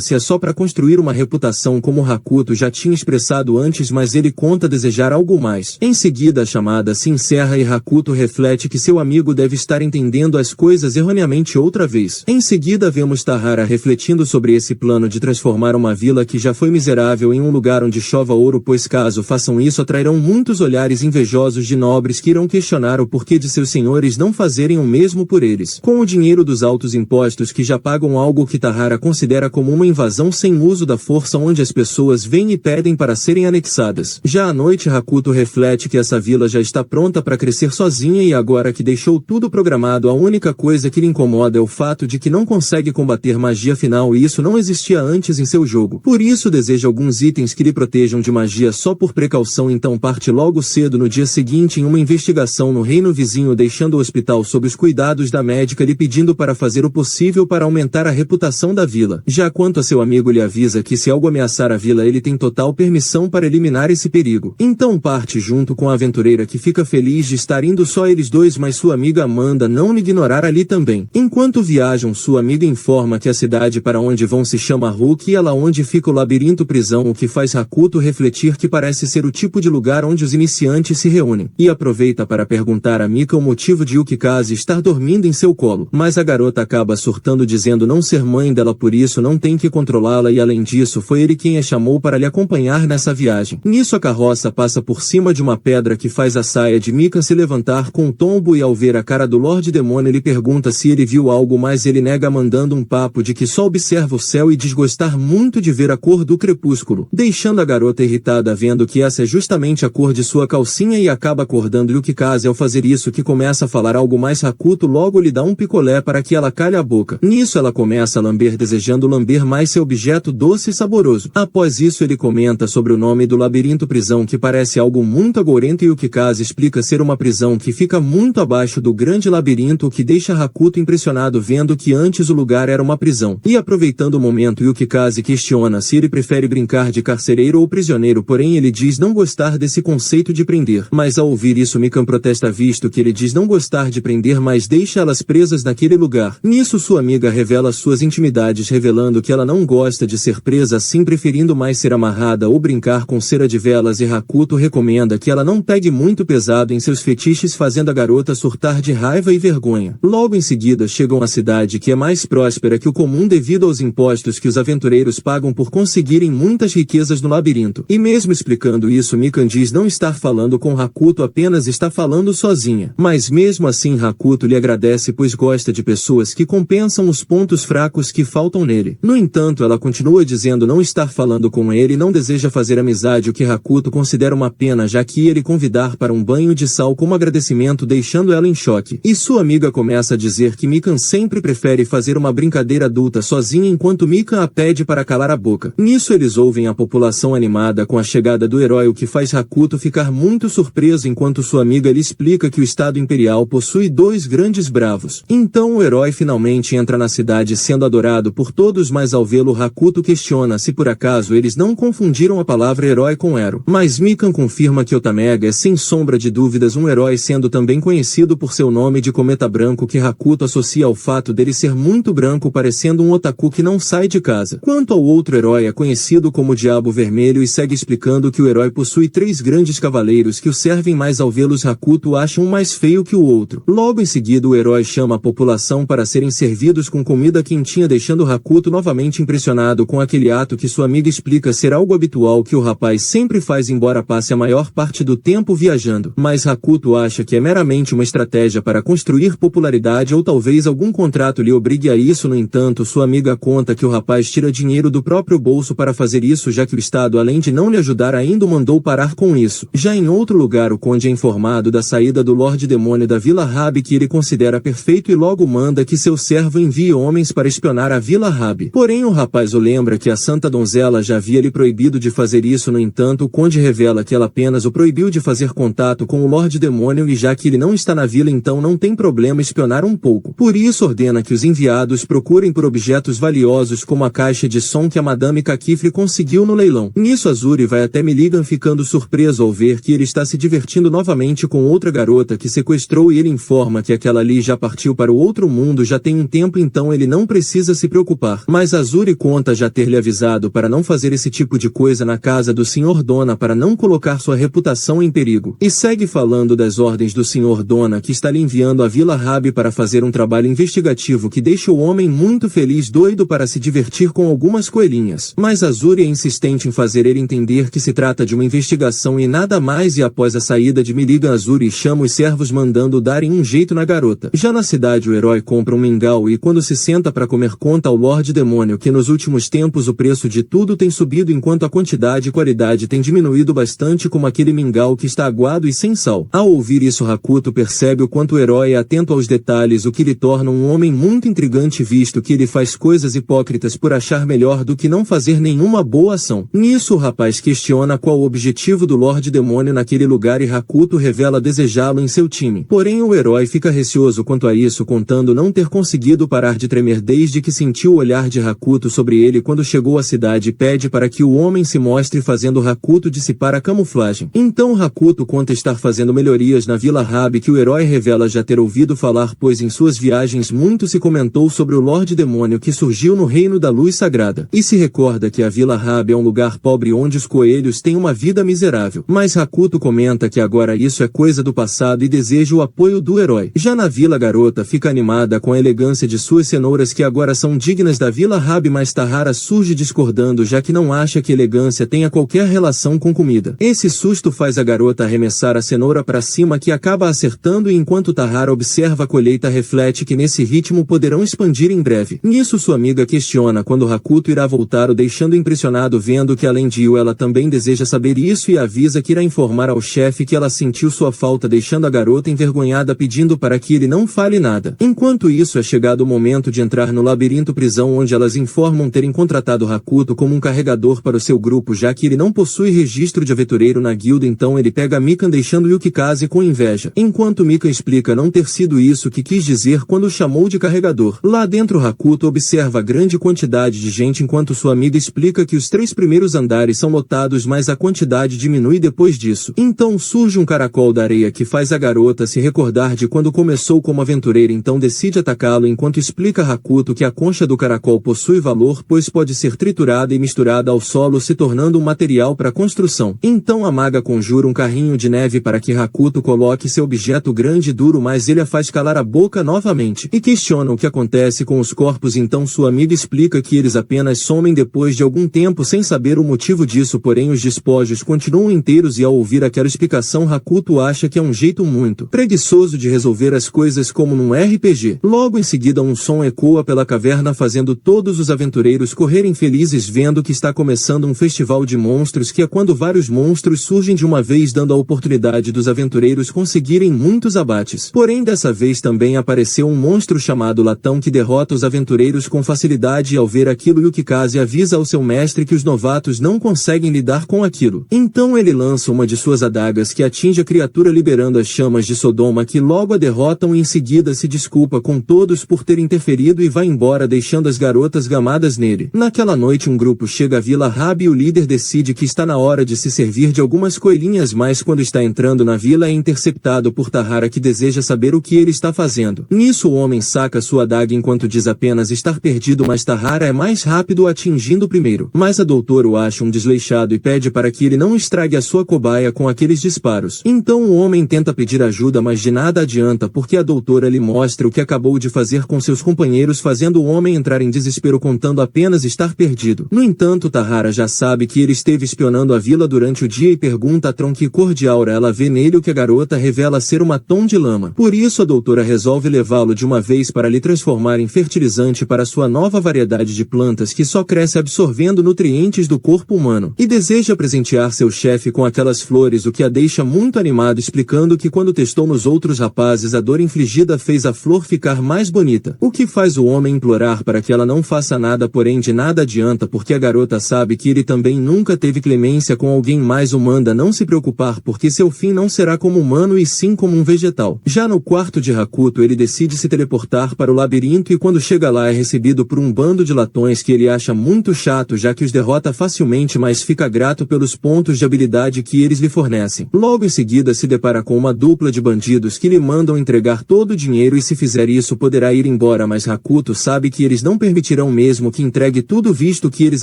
A: se é só para construir uma reputação como Hakuto já tinha expressado antes, mas ele conta desejar algo mais. Em seguida a chamada se encerra e Hakuto reflete que seu amigo deve estar entendendo as coisas erroneamente outra vez. Em seguida vemos Tahara refletindo sobre esse plano de transformar uma vila que já foi miserável em um lugar onde chova ouro, pois caso façam isso atrairão muitos olhares invejosos de nobres que irão questionar o porquê de seus senhores não fazerem o mesmo por eles. Com o dinheiro dos altos impostos que já pagam, algo que Tahara considera como uma invasão sem uso da força, onde as pessoas vêm e pedem para serem anexadas. Já à noite Hakuto reflete que essa vila já está pronta para crescer sozinha e agora que deixou tudo programado, a única coisa que lhe incomoda é o fato de que não consegue combater magia final e isso não existia antes em seu jogo. Por isso deseja alguns itens que lhe protejam de magia só por precaução, então parte logo cedo no dia seguinte em uma investigação no reino vizinho, deixando o hospital sob os cuidados da médica lhe pedindo para fazer o possível para aumentar a reputação da vila. Já quanto a seu amigo, lhe avisa que se algo ameaçar a vila ele tem total permissão para eliminar esse perigo. Então parte junto com a aventureira, que fica feliz de estar indo só eles dois, mas sua amiga Amanda não lhe ignorar ali também. Enquanto viajam, sua amiga informa que a cidade para onde vão se chama Hulk e ela onde fica o labirinto prisão, o que faz Hakuto refletir que parece ser o tipo de lugar onde os iniciantes se reúnem, e aproveita para perguntar a Mika o motivo de Yukikaze estar dormindo em seu colo, mas a garota acaba surtando dizendo não ser mãe dela, por isso não tem que controlá-la e além disso foi ele quem a chamou para lhe acompanhar nessa viagem. Nisso a carroça passa por cima de uma pedra que faz a saia de Mika se levantar com um tombo e ao ver a cara do Lorde Demônio ele pergunta se ele viu algo, mas ele nega mandando um papo de que só observa o céu e diz gostar muito de ver a cor do crepúsculo, deixando a garota irritada vendo que essa é justamente a cor de sua calcinha e acaba acordando Yukikaze ao fazer isso, que começa a falar algo mais. Hakuto logo lhe dá um picolé para que ela calhe a boca. Nisso ela começa a lamber, desejando lamber mais seu objeto doce e saboroso. Após isso ele comenta sobre o nome do labirinto prisão, que parece algo muito agourento, e Yukikaze explica ser uma prisão que fica muito abaixo do grande labirinto, o que deixa Hakuto impressionado vendo que antes o lugar era uma prisão. E aproveitando o momento, Yukikaze questiona se ele prefere brincar de carcereiro ou prisioneiro, porém ele diz não gostar desse conceito de prender. Mas ao ouvir isso Mikan protesta visto que ele diz não gostar de prender, mas deixa elas presas naquele lugar. Nisso sua amiga revela suas intimidades, revelando que ela não gosta de ser presa assim, preferindo mais ser amarrada ou brincar com cera de velas, e Hakuto recomenda que ela não pegue muito pesado em seus fetiches, fazendo a garota surtar de raiva e vergonha. Logo em seguida chegam à cidade, que é mais próspera que o comum devido aos impostos que os aventureiros pagam por conseguirem muitas riquezas no labirinto. E mesmo explicando isso, Mikan diz não estar falando com Hakuto, apenas está falando sozinha. Mas mesmo assim Hakuto lhe agradece, pois gosta de pessoas que compensam os pontos fracos que faltam nele. No entanto, ela continua dizendo não estar falando com ele e não deseja fazer amizade, o que Hakuto considera uma pena, já que ia lhe convidar para um banho de sal como agradecimento, deixando ela em choque. E sua amiga começa a dizer que Mikan sempre prefere fazer uma brincadeira adulta sozinha, enquanto Mikan a pede para calar a boca. Nisso eles ouvem a população animada com a chegada do herói, o que faz Hakuto ficar muito surpreso, enquanto sua amiga lhe explica que o Estado Imperial possui 2 grandes bravos. Então o herói finalmente entra na cidade sendo adorado por todos, mas ao vê-lo Hakuto questiona se por acaso eles não confundiram a palavra herói com Ero. Mas Mikan confirma que Otamega é sem sombra de dúvidas um herói, sendo também conhecido por seu nome de Cometa Branco, que Hakuto associa ao fato dele ser muito branco, parecendo um otaku que não sai de casa. Quanto ao outro herói, é conhecido como Diabo Vermelho e segue explicando que o herói possui 3 grandes cavaleiros que o servem, mas ao vê-los Hakuto acha um mais feio que o outro. Logo em seguida o herói chama a população para serem servidos com comida quentinha, deixando Hakuto novamente impressionado com aquele ato que sua amiga explica ser algo habitual que o rapaz sempre faz, embora passe a maior parte do tempo viajando. Mas Hakuto acha que é meramente uma estratégia para construir popularidade ou talvez algum contrato lhe obrigue a isso. No entanto, sua amiga conta que o rapaz tira dinheiro do próprio bolso para fazer isso, já que o Estado, além de não lhe ajudar, ainda o mandou parar com isso. Já em outro lugar, o conde é informado da saída do Lorde Demônio da Vila Rabi, que ele considera perfeito e logo manda que seu servo envie homens para espionar a Vila Rabi. Porém o rapaz o lembra que a santa donzela já havia lhe proibido de fazer isso. No entanto, o conde revela que ela apenas o proibiu de fazer contato com o Lorde Demônio, e já que ele não está na vila, então não tem problema espionar um pouco. Por isso ordena que os enviados procurem por objetos valiosos como a caixa de som que a Madame Kakifre conseguiu no leilão. Nisso Azuri vai até Milligan, ficando surpreso ao ver que ele está se divertindo novamente com outra garota que sequestrou, e ele informa que aquela ali já partiu para o outro mundo já tem um tempo, então ele não precisa se preocupar. Mas Azuri conta já ter lhe avisado para não fazer esse tipo de coisa na casa do Sr. Dona, para não colocar sua reputação em perigo. E segue falando das ordens do Sr. Dona, que está lhe enviando a Vila Rabi para fazer um trabalho investigativo que deixa o homem muito feliz, doido para se divertir com algumas coelhinhas. Mas Azuri é insistente em fazer ele entender que se trata de uma investigação e nada mais, e após a saída de Milligan, Azuri chama os servos mandando darem um jeito na garota. Já na cidade o herói compra um mingau e quando se senta para comer conta ao Lorde Demônio que nos últimos tempos o preço de tudo tem subido enquanto a quantidade e qualidade tem diminuído bastante, como aquele mingau que está aguado e sem sal. Ao ouvir isso, Hakuto percebe o quanto o herói é atento aos detalhes, o que lhe torna um homem muito intrigante, visto que ele faz coisas hipócritas por achar melhor do que não fazer nenhuma boa ação. Nisso o rapaz questiona qual o objetivo do Lorde Demônio naquele lugar e Hakuto revela desejá-lo em seu time. Porém o herói fica receoso quanto a isso, contando não ter conseguido parar de tremer desde que sentiu o olhar de Hakuto sobre ele quando chegou à cidade, e pede para que o homem se mostre, fazendo Hakuto dissipar a camuflagem. Então Hakuto conta estar fazendo melhorias na Vila Rabi, que o herói revela já ter ouvido falar, pois em suas viagens muito se comentou sobre o Lorde Demônio que surgiu no Reino da Luz Sagrada. E se recorda que a Vila Rabi é um lugar pobre onde os coelhos têm uma vida miserável. Mas Hakuto comenta que agora isso é coisa do passado e deseja o apoio do herói. Já na vila, a garota fica animada com a elegância de suas cenouras, que agora são dignas da Vila Rabi, mas Tahara surge discordando, já que não acha que elegância tenha qualquer relação com comida. Esse susto faz a garota arremessar a cenoura para cima, que acaba acertando, e enquanto Tahara observa a colheita, reflete que nesse ritmo poderão expandir em breve. Nisso sua amiga questiona quando Hakuto irá voltar, o deixando impressionado, vendo que além de Yu ela também deseja saber isso, e avisa que irá informar ao chefe que ela sentiu sua falta, deixando a garota envergonhada, pedindo para que ele não fale nada. Enquanto isso, é chegado o momento de entrar no labirinto prisão, onde elas informam terem contratado Hakuto como um carregador para o seu grupo, já que ele não possui registro de aventureiro na guilda. Então ele pega Mikan, deixando Yukikaze com inveja. Enquanto Mikan explica não ter sido isso que quis dizer quando o chamou de carregador. Lá dentro Hakuto observa a grande quantidade de gente, enquanto sua amiga explica que os 3 primeiros andares são lotados, mas a quantidade diminui depois disso. Então surge um caracol da areia que faz a garota se recordar de quando começou como aventureira, então decide atacá-lo, enquanto explica a Hakuto que a concha do caracol possui valor, pois pode ser triturada e misturada ao solo, se tornando um material para construção. Então a maga conjura um carrinho de neve para que Hakuto coloque seu objeto grande e duro, mas ele a faz calar a boca novamente e questiona o que acontece com os corpos. Então sua amiga explica que eles apenas somem depois de algum tempo, sem saber o motivo disso, porém os despojos continuam inteiros, e ao ouvir aquela explicação Hakuto acha que é um jeito muito preguiçoso de resolver as coisas, como num RPG. Logo em seguida um som ecoa pela caverna, fazendo todos os aventureiros correrem felizes, vendo que está começando um festival de monstros, que é quando vários monstros surgem de uma vez, dando a oportunidade dos aventureiros conseguirem muitos abates. Porém dessa vez também apareceu um monstro chamado Latão que derrota os aventureiros com facilidade, e ao ver aquilo Yukikaze avisa ao seu mestre que os novatos não conseguem lidar com aquilo. Então ele lança uma de suas adagas que atinge a criatura, liberando as chamas de Sodoma, que logo a derrotam, e em seguida se desculpa com todos por ter interferido e vai embora, deixando as garotas gamadas nele. Naquela noite um grupo chega à Vila Rabi e o líder decide que está na hora de se servir de algumas coelhinhas, mas quando está entrando na vila é interceptado por Tahara, que deseja saber o que ele está fazendo. Nisso o homem saca sua adaga enquanto diz apenas estar perdido, mas Tahara é mais rápido, atingindo primeiro. Mas a doutora o acha um desleixado e pede para que ele não estrague a sua cobaia com aqueles disparos. Então o homem tenta pedir ajuda, mas de nada adianta, porque a doutora lhe mostra o que acabou de fazer com seus companheiros, fazendo o homem entrar em desespero, contando apenas estar perdido. No entanto, Tahara já sabe que ele esteve espionando a vila durante o dia e pergunta a Tron que cor de aura ela vê nele, o que a garota revela ser uma tom de lama. Por isso a doutora resolve levá-lo de uma vez para lhe transformar em fertilizante para sua nova variedade de plantas que só cresce absorvendo nutrientes do corpo humano, e deseja presentear seu chefe com aquelas flores, o que a deixa muito animado, explicando que quando testou nos outros rapazes a dor infligida afligida fez a flor ficar mais bonita. O que faz o homem implorar para que ela não faça nada, porém de nada adianta, porque a garota sabe que ele também nunca teve clemência com alguém, mais o manda não se preocupar, porque seu fim não será como humano e sim como um vegetal. Já no quarto de Hakuto, ele decide se teleportar para o labirinto e quando chega lá é recebido por um bando de latões que ele acha muito chato, já que os derrota facilmente, mas fica grato pelos pontos de habilidade que eles lhe fornecem. Logo em seguida se depara com uma dupla de bandidos que lhe mandam entregar todo o dinheiro e se fizer isso poderá ir embora, mas Hakuto sabe que eles não permitirão mesmo que entregue tudo, visto que eles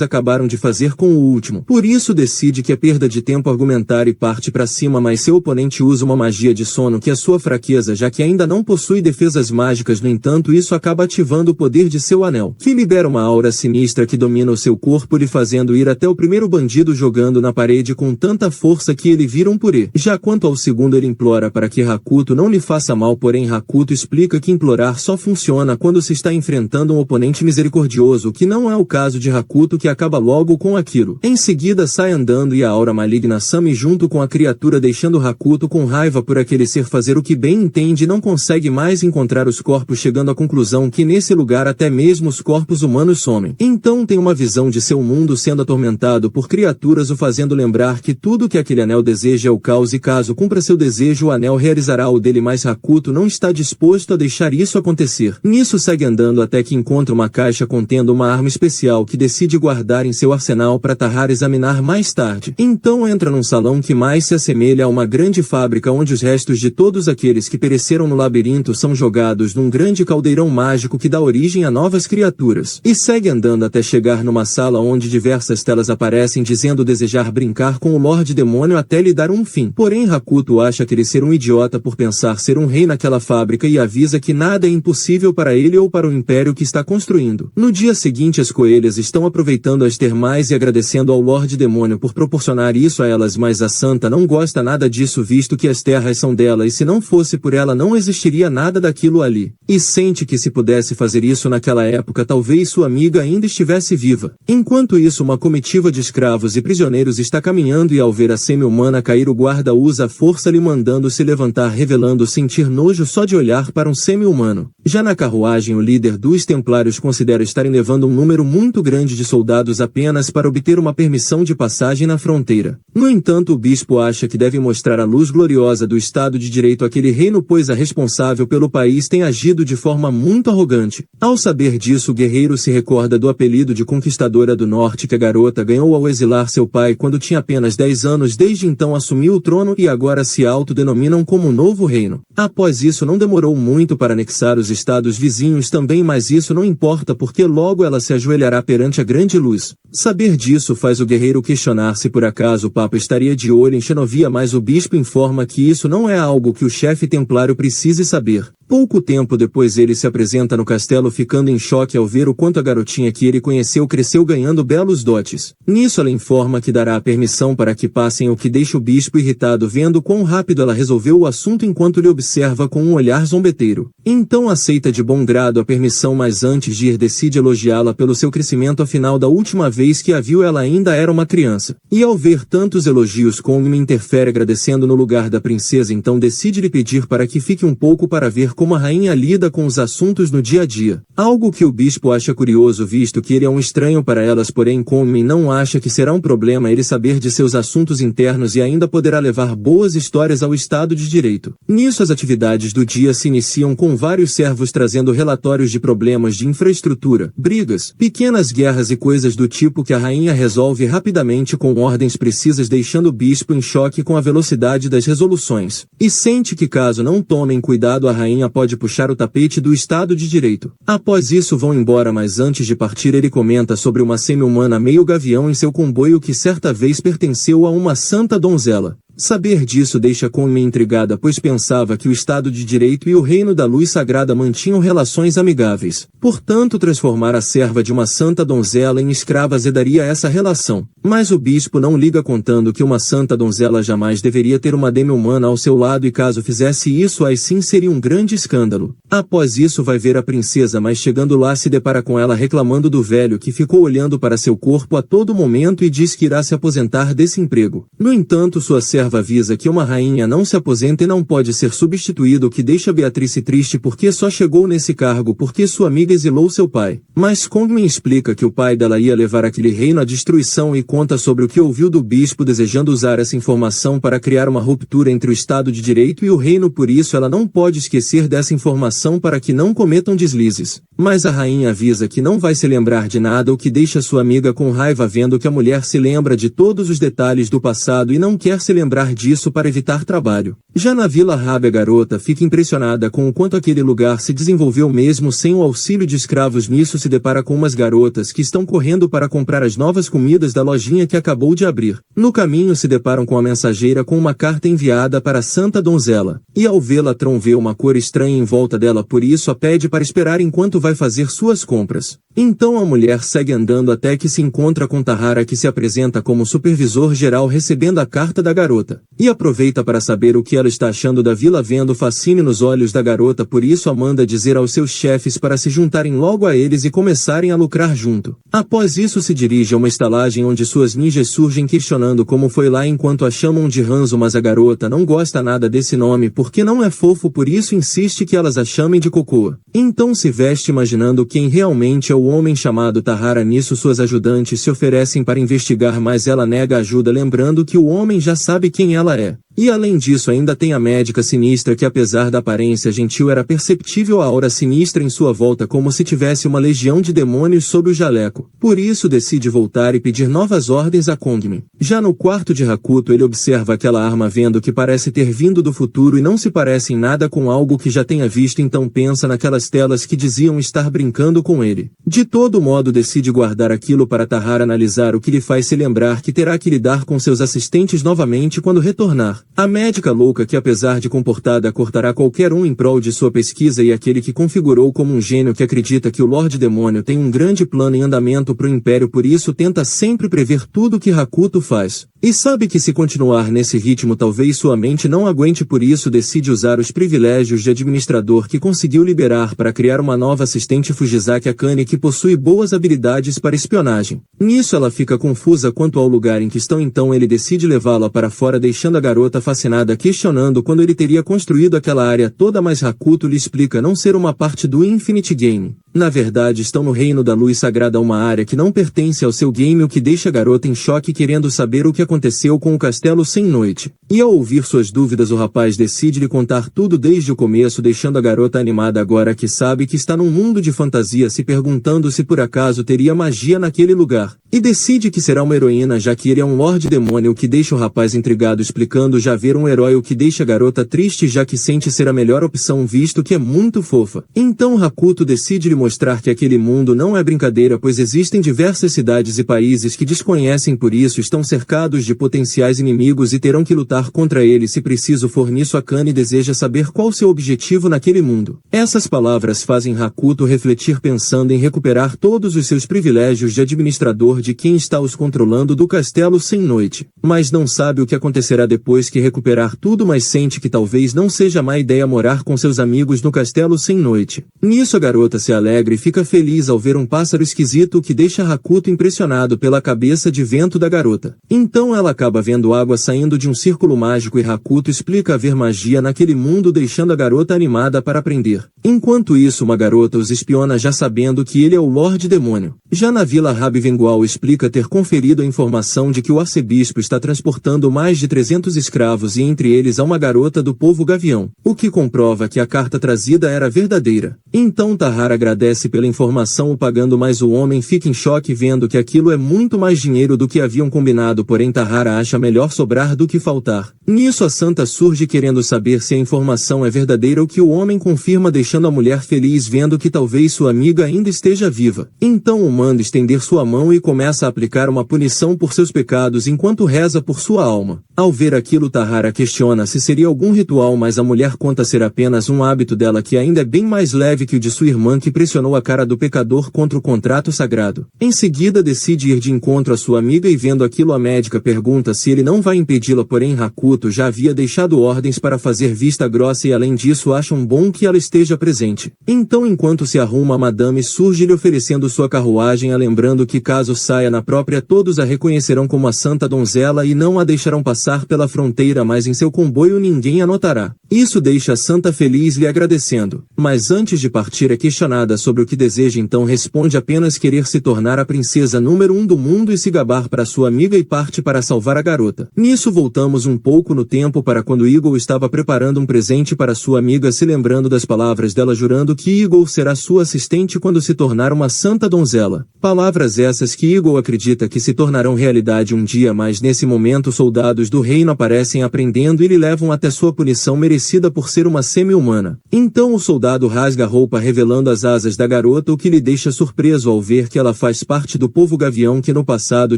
A: acabaram de fazer com o último. Por isso decide que é perda de tempo argumentar e parte para cima, mas seu oponente usa uma magia de sono que é sua fraqueza, já que ainda não possui defesas mágicas. No entanto, isso acaba ativando o poder de seu anel, que libera uma aura sinistra que domina o seu corpo, lhe fazendo ir até o primeiro bandido, jogando na parede com tanta força que ele vira um purê. Já quanto ao segundo, ele implora para que Hakuto não lhe faça mal, porém Hakuto explica que implorar só funciona quando se está enfrentando um oponente misericordioso, que não é o caso de Hakuto, que acaba logo com aquilo. Em seguida sai andando e a aura maligna some junto com a criatura, deixando Hakuto com raiva por aquele ser fazer o que bem entende e não consegue mais encontrar os corpos, chegando à conclusão que nesse lugar até mesmo os corpos humanos somem. Então tem uma visão de seu mundo sendo atormentado por criaturas, o fazendo lembrar que tudo que aquele anel deseja é o caos e caso cumpra seu desejo o anel realizará o dele, mas Hakuto não está disposto a deixar isso acontecer. Nisso segue andando até que encontra uma caixa contendo uma arma especial que decide guardar em seu arsenal para Tahara examinar mais tarde. Então entra num salão que mais se assemelha a uma grande fábrica, onde os restos de todos aqueles que pereceram no labirinto são jogados num grande caldeirão mágico que dá origem a novas criaturas. E segue andando até chegar numa sala onde diversas telas aparecem dizendo desejar brincar com o Lorde Demônio até lhe dar um fim. Porém Hakuto acha que ele ser um idiota por pensar ser um rei naquela fábrica e avisa que nada é impossível para ele ou para o império que está construindo. No dia seguinte as coelhas estão aproveitando as termais e agradecendo ao Lorde Demônio por proporcionar isso a elas, mas a santa não gosta nada disso, visto que as terras são dela e se não fosse por ela não existiria nada daquilo ali. E sente que se pudesse fazer isso naquela época talvez sua amiga ainda estivesse viva. Enquanto isso uma comitiva de escravos e prisioneiros está caminhando e ao ver a semi-humana cair o guarda usa a força lhe mandando se levantar, revelando sentir nojo só de olhar para um semi-humano. Já na carruagem o líder dos templários considera estarem levando um número muito grande de soldados apenas para obter uma permissão de passagem na fronteira. No entanto o bispo acha que deve mostrar a luz gloriosa do Estado de Direito àquele reino, pois a responsável pelo país tem agido de forma muito arrogante. Ao saber disso o guerreiro se recorda do apelido de Conquistadora do Norte que a garota ganhou ao exilar seu pai quando tinha apenas 10 anos, desde então assumiu o trono e agora se autodenominam como Novo Reino. Após isso não demorou muito para anexar os estados vizinhos também, mas isso não importa porque logo ela se ajoelhará perante a grande luz. Saber disso faz o guerreiro questionar se por acaso o Papa estaria de olho em Xenovia, mas o bispo informa que isso não é algo que o chefe templário precise saber. Pouco tempo depois ele se apresenta no castelo, ficando em choque ao ver o quanto a garotinha que ele conheceu cresceu ganhando belos dotes. Nisso ela informa que dará a permissão para que passem, o que deixa o bispo irritado vendo quão rápido ela resolveu o assunto enquanto lhe observa com um olhar zombeteiro. Então aceita de bom grado a permissão, mas antes de ir decide elogiá-la pelo seu crescimento, afinal da última vez que a viu ela ainda era uma criança. E ao ver tantos elogios Koumi interfere agradecendo no lugar da princesa, então decide lhe pedir para que fique um pouco para ver como a rainha lida com os assuntos no dia a dia. Algo que o bispo acha curioso, visto que ele é um estranho para elas, porém Koumi não acha que será um problema ele saber de seus assuntos internos e ainda poderá levar boas histórias ao Estado de Direito. Nisso as atividades do dia se iniciam com vários servos trazendo relatórios de problemas de infraestrutura, brigas, pequenas guerras e coisas do tipo que a rainha resolve rapidamente com ordens precisas, deixando o bispo em choque com a velocidade das resoluções. E sente que caso não tomem cuidado a rainha pode puxar o tapete do Estado de Direito. Após isso vão embora, mas antes de partir ele comenta sobre uma semi-humana meio gavião em seu comboio que certa vez pertenceu a uma santa donzela. Saber disso deixa Koumi intrigada, pois pensava que o Estado de Direito e o Reino da Luz Sagrada mantinham relações amigáveis. Portanto, transformar a serva de uma santa donzela em escrava azedaria essa relação. Mas o bispo não liga, contando que uma santa donzela jamais deveria ter uma demi-humana ao seu lado e caso fizesse isso aí sim seria um grande escândalo. Após isso vai ver a princesa, mas chegando lá se depara com ela reclamando do velho que ficou olhando para seu corpo a todo momento e diz que irá se aposentar desse emprego. No entanto, sua serva observa avisa que uma rainha não se aposenta e não pode ser substituído, o que deixa Beatrice triste porque só chegou nesse cargo porque sua amiga exilou seu pai. Mas Congmen explica que o pai dela ia levar aquele reino à destruição e conta sobre o que ouviu do bispo desejando usar essa informação para criar uma ruptura entre o Estado de Direito e o reino, por isso ela não pode esquecer dessa informação para que não cometam deslizes. Mas a rainha avisa que não vai se lembrar de nada, o que deixa sua amiga com raiva vendo que a mulher se lembra de todos os detalhes do passado e não quer se lembrar disso para evitar trabalho. Já na Vila Rabi, a garota fica impressionada com o quanto aquele lugar se desenvolveu mesmo sem o auxílio de escravos. Nisso se depara com umas garotas que estão correndo para comprar as novas comidas da lojinha que acabou de abrir. No caminho se deparam com a mensageira com uma carta enviada para a Santa Donzela, e ao vê-la Tron vê uma cor estranha em volta dela, por isso a pede para esperar enquanto vai fazer suas compras. Então a mulher segue andando até que se encontra com Tahara, que se apresenta como supervisor geral recebendo a carta da garota, e aproveita para saber o que ela está achando da vila vendo o fascínio nos olhos da garota, por isso a manda dizer aos seus chefes para se juntarem logo a eles e começarem a lucrar junto. Após isso se dirige a uma estalagem onde suas ninjas surgem questionando como foi lá enquanto a chamam de Hanzo, mas a garota não gosta nada desse nome porque não é fofo, por isso insiste que elas a chamem de Cocoa. Então se veste imaginando quem realmente é o homem chamado Tahara. Nisso suas ajudantes se oferecem para investigar, mas ela nega ajuda lembrando que o homem já sabe quem ela é. E além disso ainda tem a médica sinistra que apesar da aparência gentil era perceptível a aura sinistra em sua volta, como se tivesse uma legião de demônios sob o jaleco. Por isso decide voltar e pedir novas ordens a Congmen. Já no quarto de Hakuto ele observa aquela arma vendo que parece ter vindo do futuro e não se parece em nada com algo que já tenha visto, então pensa naquelas telas que diziam estar brincando com ele. De todo modo decide guardar aquilo para Tahara analisar, o que lhe faz se lembrar que terá que lidar com seus assistentes novamente quando retornar. A médica louca que apesar de comportada cortará qualquer um em prol de sua pesquisa, e aquele que configurou como um gênio que acredita que o Lorde Demônio tem um grande plano em andamento para o Império, por isso tenta sempre prever tudo que Hakuto faz. E sabe que se continuar nesse ritmo talvez sua mente não aguente, por isso decide usar os privilégios de administrador que conseguiu liberar para criar uma nova assistente, Fujisaki Akane, que possui boas habilidades para espionagem. Nisso ela fica confusa quanto ao lugar em que estão, então ele decide levá-la para fora deixando a garota fascinada questionando quando ele teria construído aquela área toda, mas Hakuto lhe explica não ser uma parte do Infinite Game. Na verdade estão no Reino da Luz Sagrada, uma área que não pertence ao seu game, o que deixa a garota em choque querendo saber o que aconteceu com o Castelo Sem Noite. E ao ouvir suas dúvidas o rapaz decide lhe contar tudo desde o começo, deixando a garota animada agora que sabe que está num mundo de fantasia, se perguntando se por acaso teria magia naquele lugar. E decide que será uma heroína já que ele é um Lorde Demônio, o que deixa o rapaz intrigado explicando já ver um herói, o que deixa a garota triste já que sente ser a melhor opção visto que é muito fofa. Então Hakuto decide lhe mostrar que aquele mundo não é brincadeira, pois existem diversas cidades e países que desconhecem, por isso estão cercados de potenciais inimigos e terão que lutar contra eles se preciso for. Nisso Akane deseja saber qual seu objetivo naquele mundo. Essas palavras fazem Hakuto refletir pensando em recuperar todos os seus privilégios de administrador de quem está os controlando do Castelo Sem Noite, mas não sabe o que acontecerá depois que recuperar tudo, mas sente que talvez não seja má ideia morar com seus amigos no Castelo Sem Noite. Nisso a garota se alegra e fica feliz ao ver um pássaro esquisito, que deixa Hakuto impressionado pela cabeça de vento da garota. Então ela acaba vendo água saindo de um círculo mágico e Hakuto explica haver magia naquele mundo, deixando a garota animada para aprender. Enquanto isso uma garota os espiona já sabendo que ele é o Lorde Demônio. Já na Vila Rabi Vengual explica ter conferido a informação de que o arcebispo está transportando mais de 300 escravos e entre eles há uma garota do povo Gavião, o que comprova que a carta trazida era verdadeira. Então Tahara agradece pela informação o pagando, mas o homem fica em choque vendo que aquilo é muito mais dinheiro do que haviam combinado, porém Tahara acha melhor sobrar do que faltar. Nisso a santa surge querendo saber se a informação é verdadeira, o que o homem confirma, deixando a mulher feliz vendo que talvez sua amiga ainda esteja viva. Então o manda estender sua mão e começa a aplicar uma punição por seus pecados enquanto reza por sua alma. Ao ver aquilo Tahara questiona se seria algum ritual, mas a mulher conta ser apenas um hábito dela que ainda é bem mais leve que o de sua irmã que pressionou a cara do pecador contra o contrato sagrado. Em seguida decide ir de encontro à sua amiga e vendo aquilo a médica pergunta se ele não vai impedi-la, porém Hakuto já havia deixado ordens para fazer vista grossa e além disso acham bom que ela esteja presente. Então enquanto se arruma a madame surge lhe oferecendo sua carruagem a lembrando que caso saia na própria todos a reconhecerão como a santa donzela e não a deixarão passar pela fronteira mas em seu comboio ninguém a notará. Isso deixa a santa feliz lhe agradecendo. Mas antes de partir é questionada sobre o que deseja então responde apenas querer se tornar a princesa número 1 do mundo e se gabar para sua amiga e parte para salvar a garota. Nisso voltamos um pouco no tempo para quando Eagle estava preparando um presente para sua amiga se lembrando das palavras dela jurando que Eagle será sua assistente quando se tornar uma santa donzela. Palavras essas que Eagle acredita que se tornarão realidade um dia mas nesse momento soldados do reino aparecem aprendendo e lhe levam até sua punição merecida por ser uma semi-humana. Então o soldado rasga a roupa revelando as asas da garota o que lhe deixa surpreso ao ver que ela faz parte do povo gavião que no passado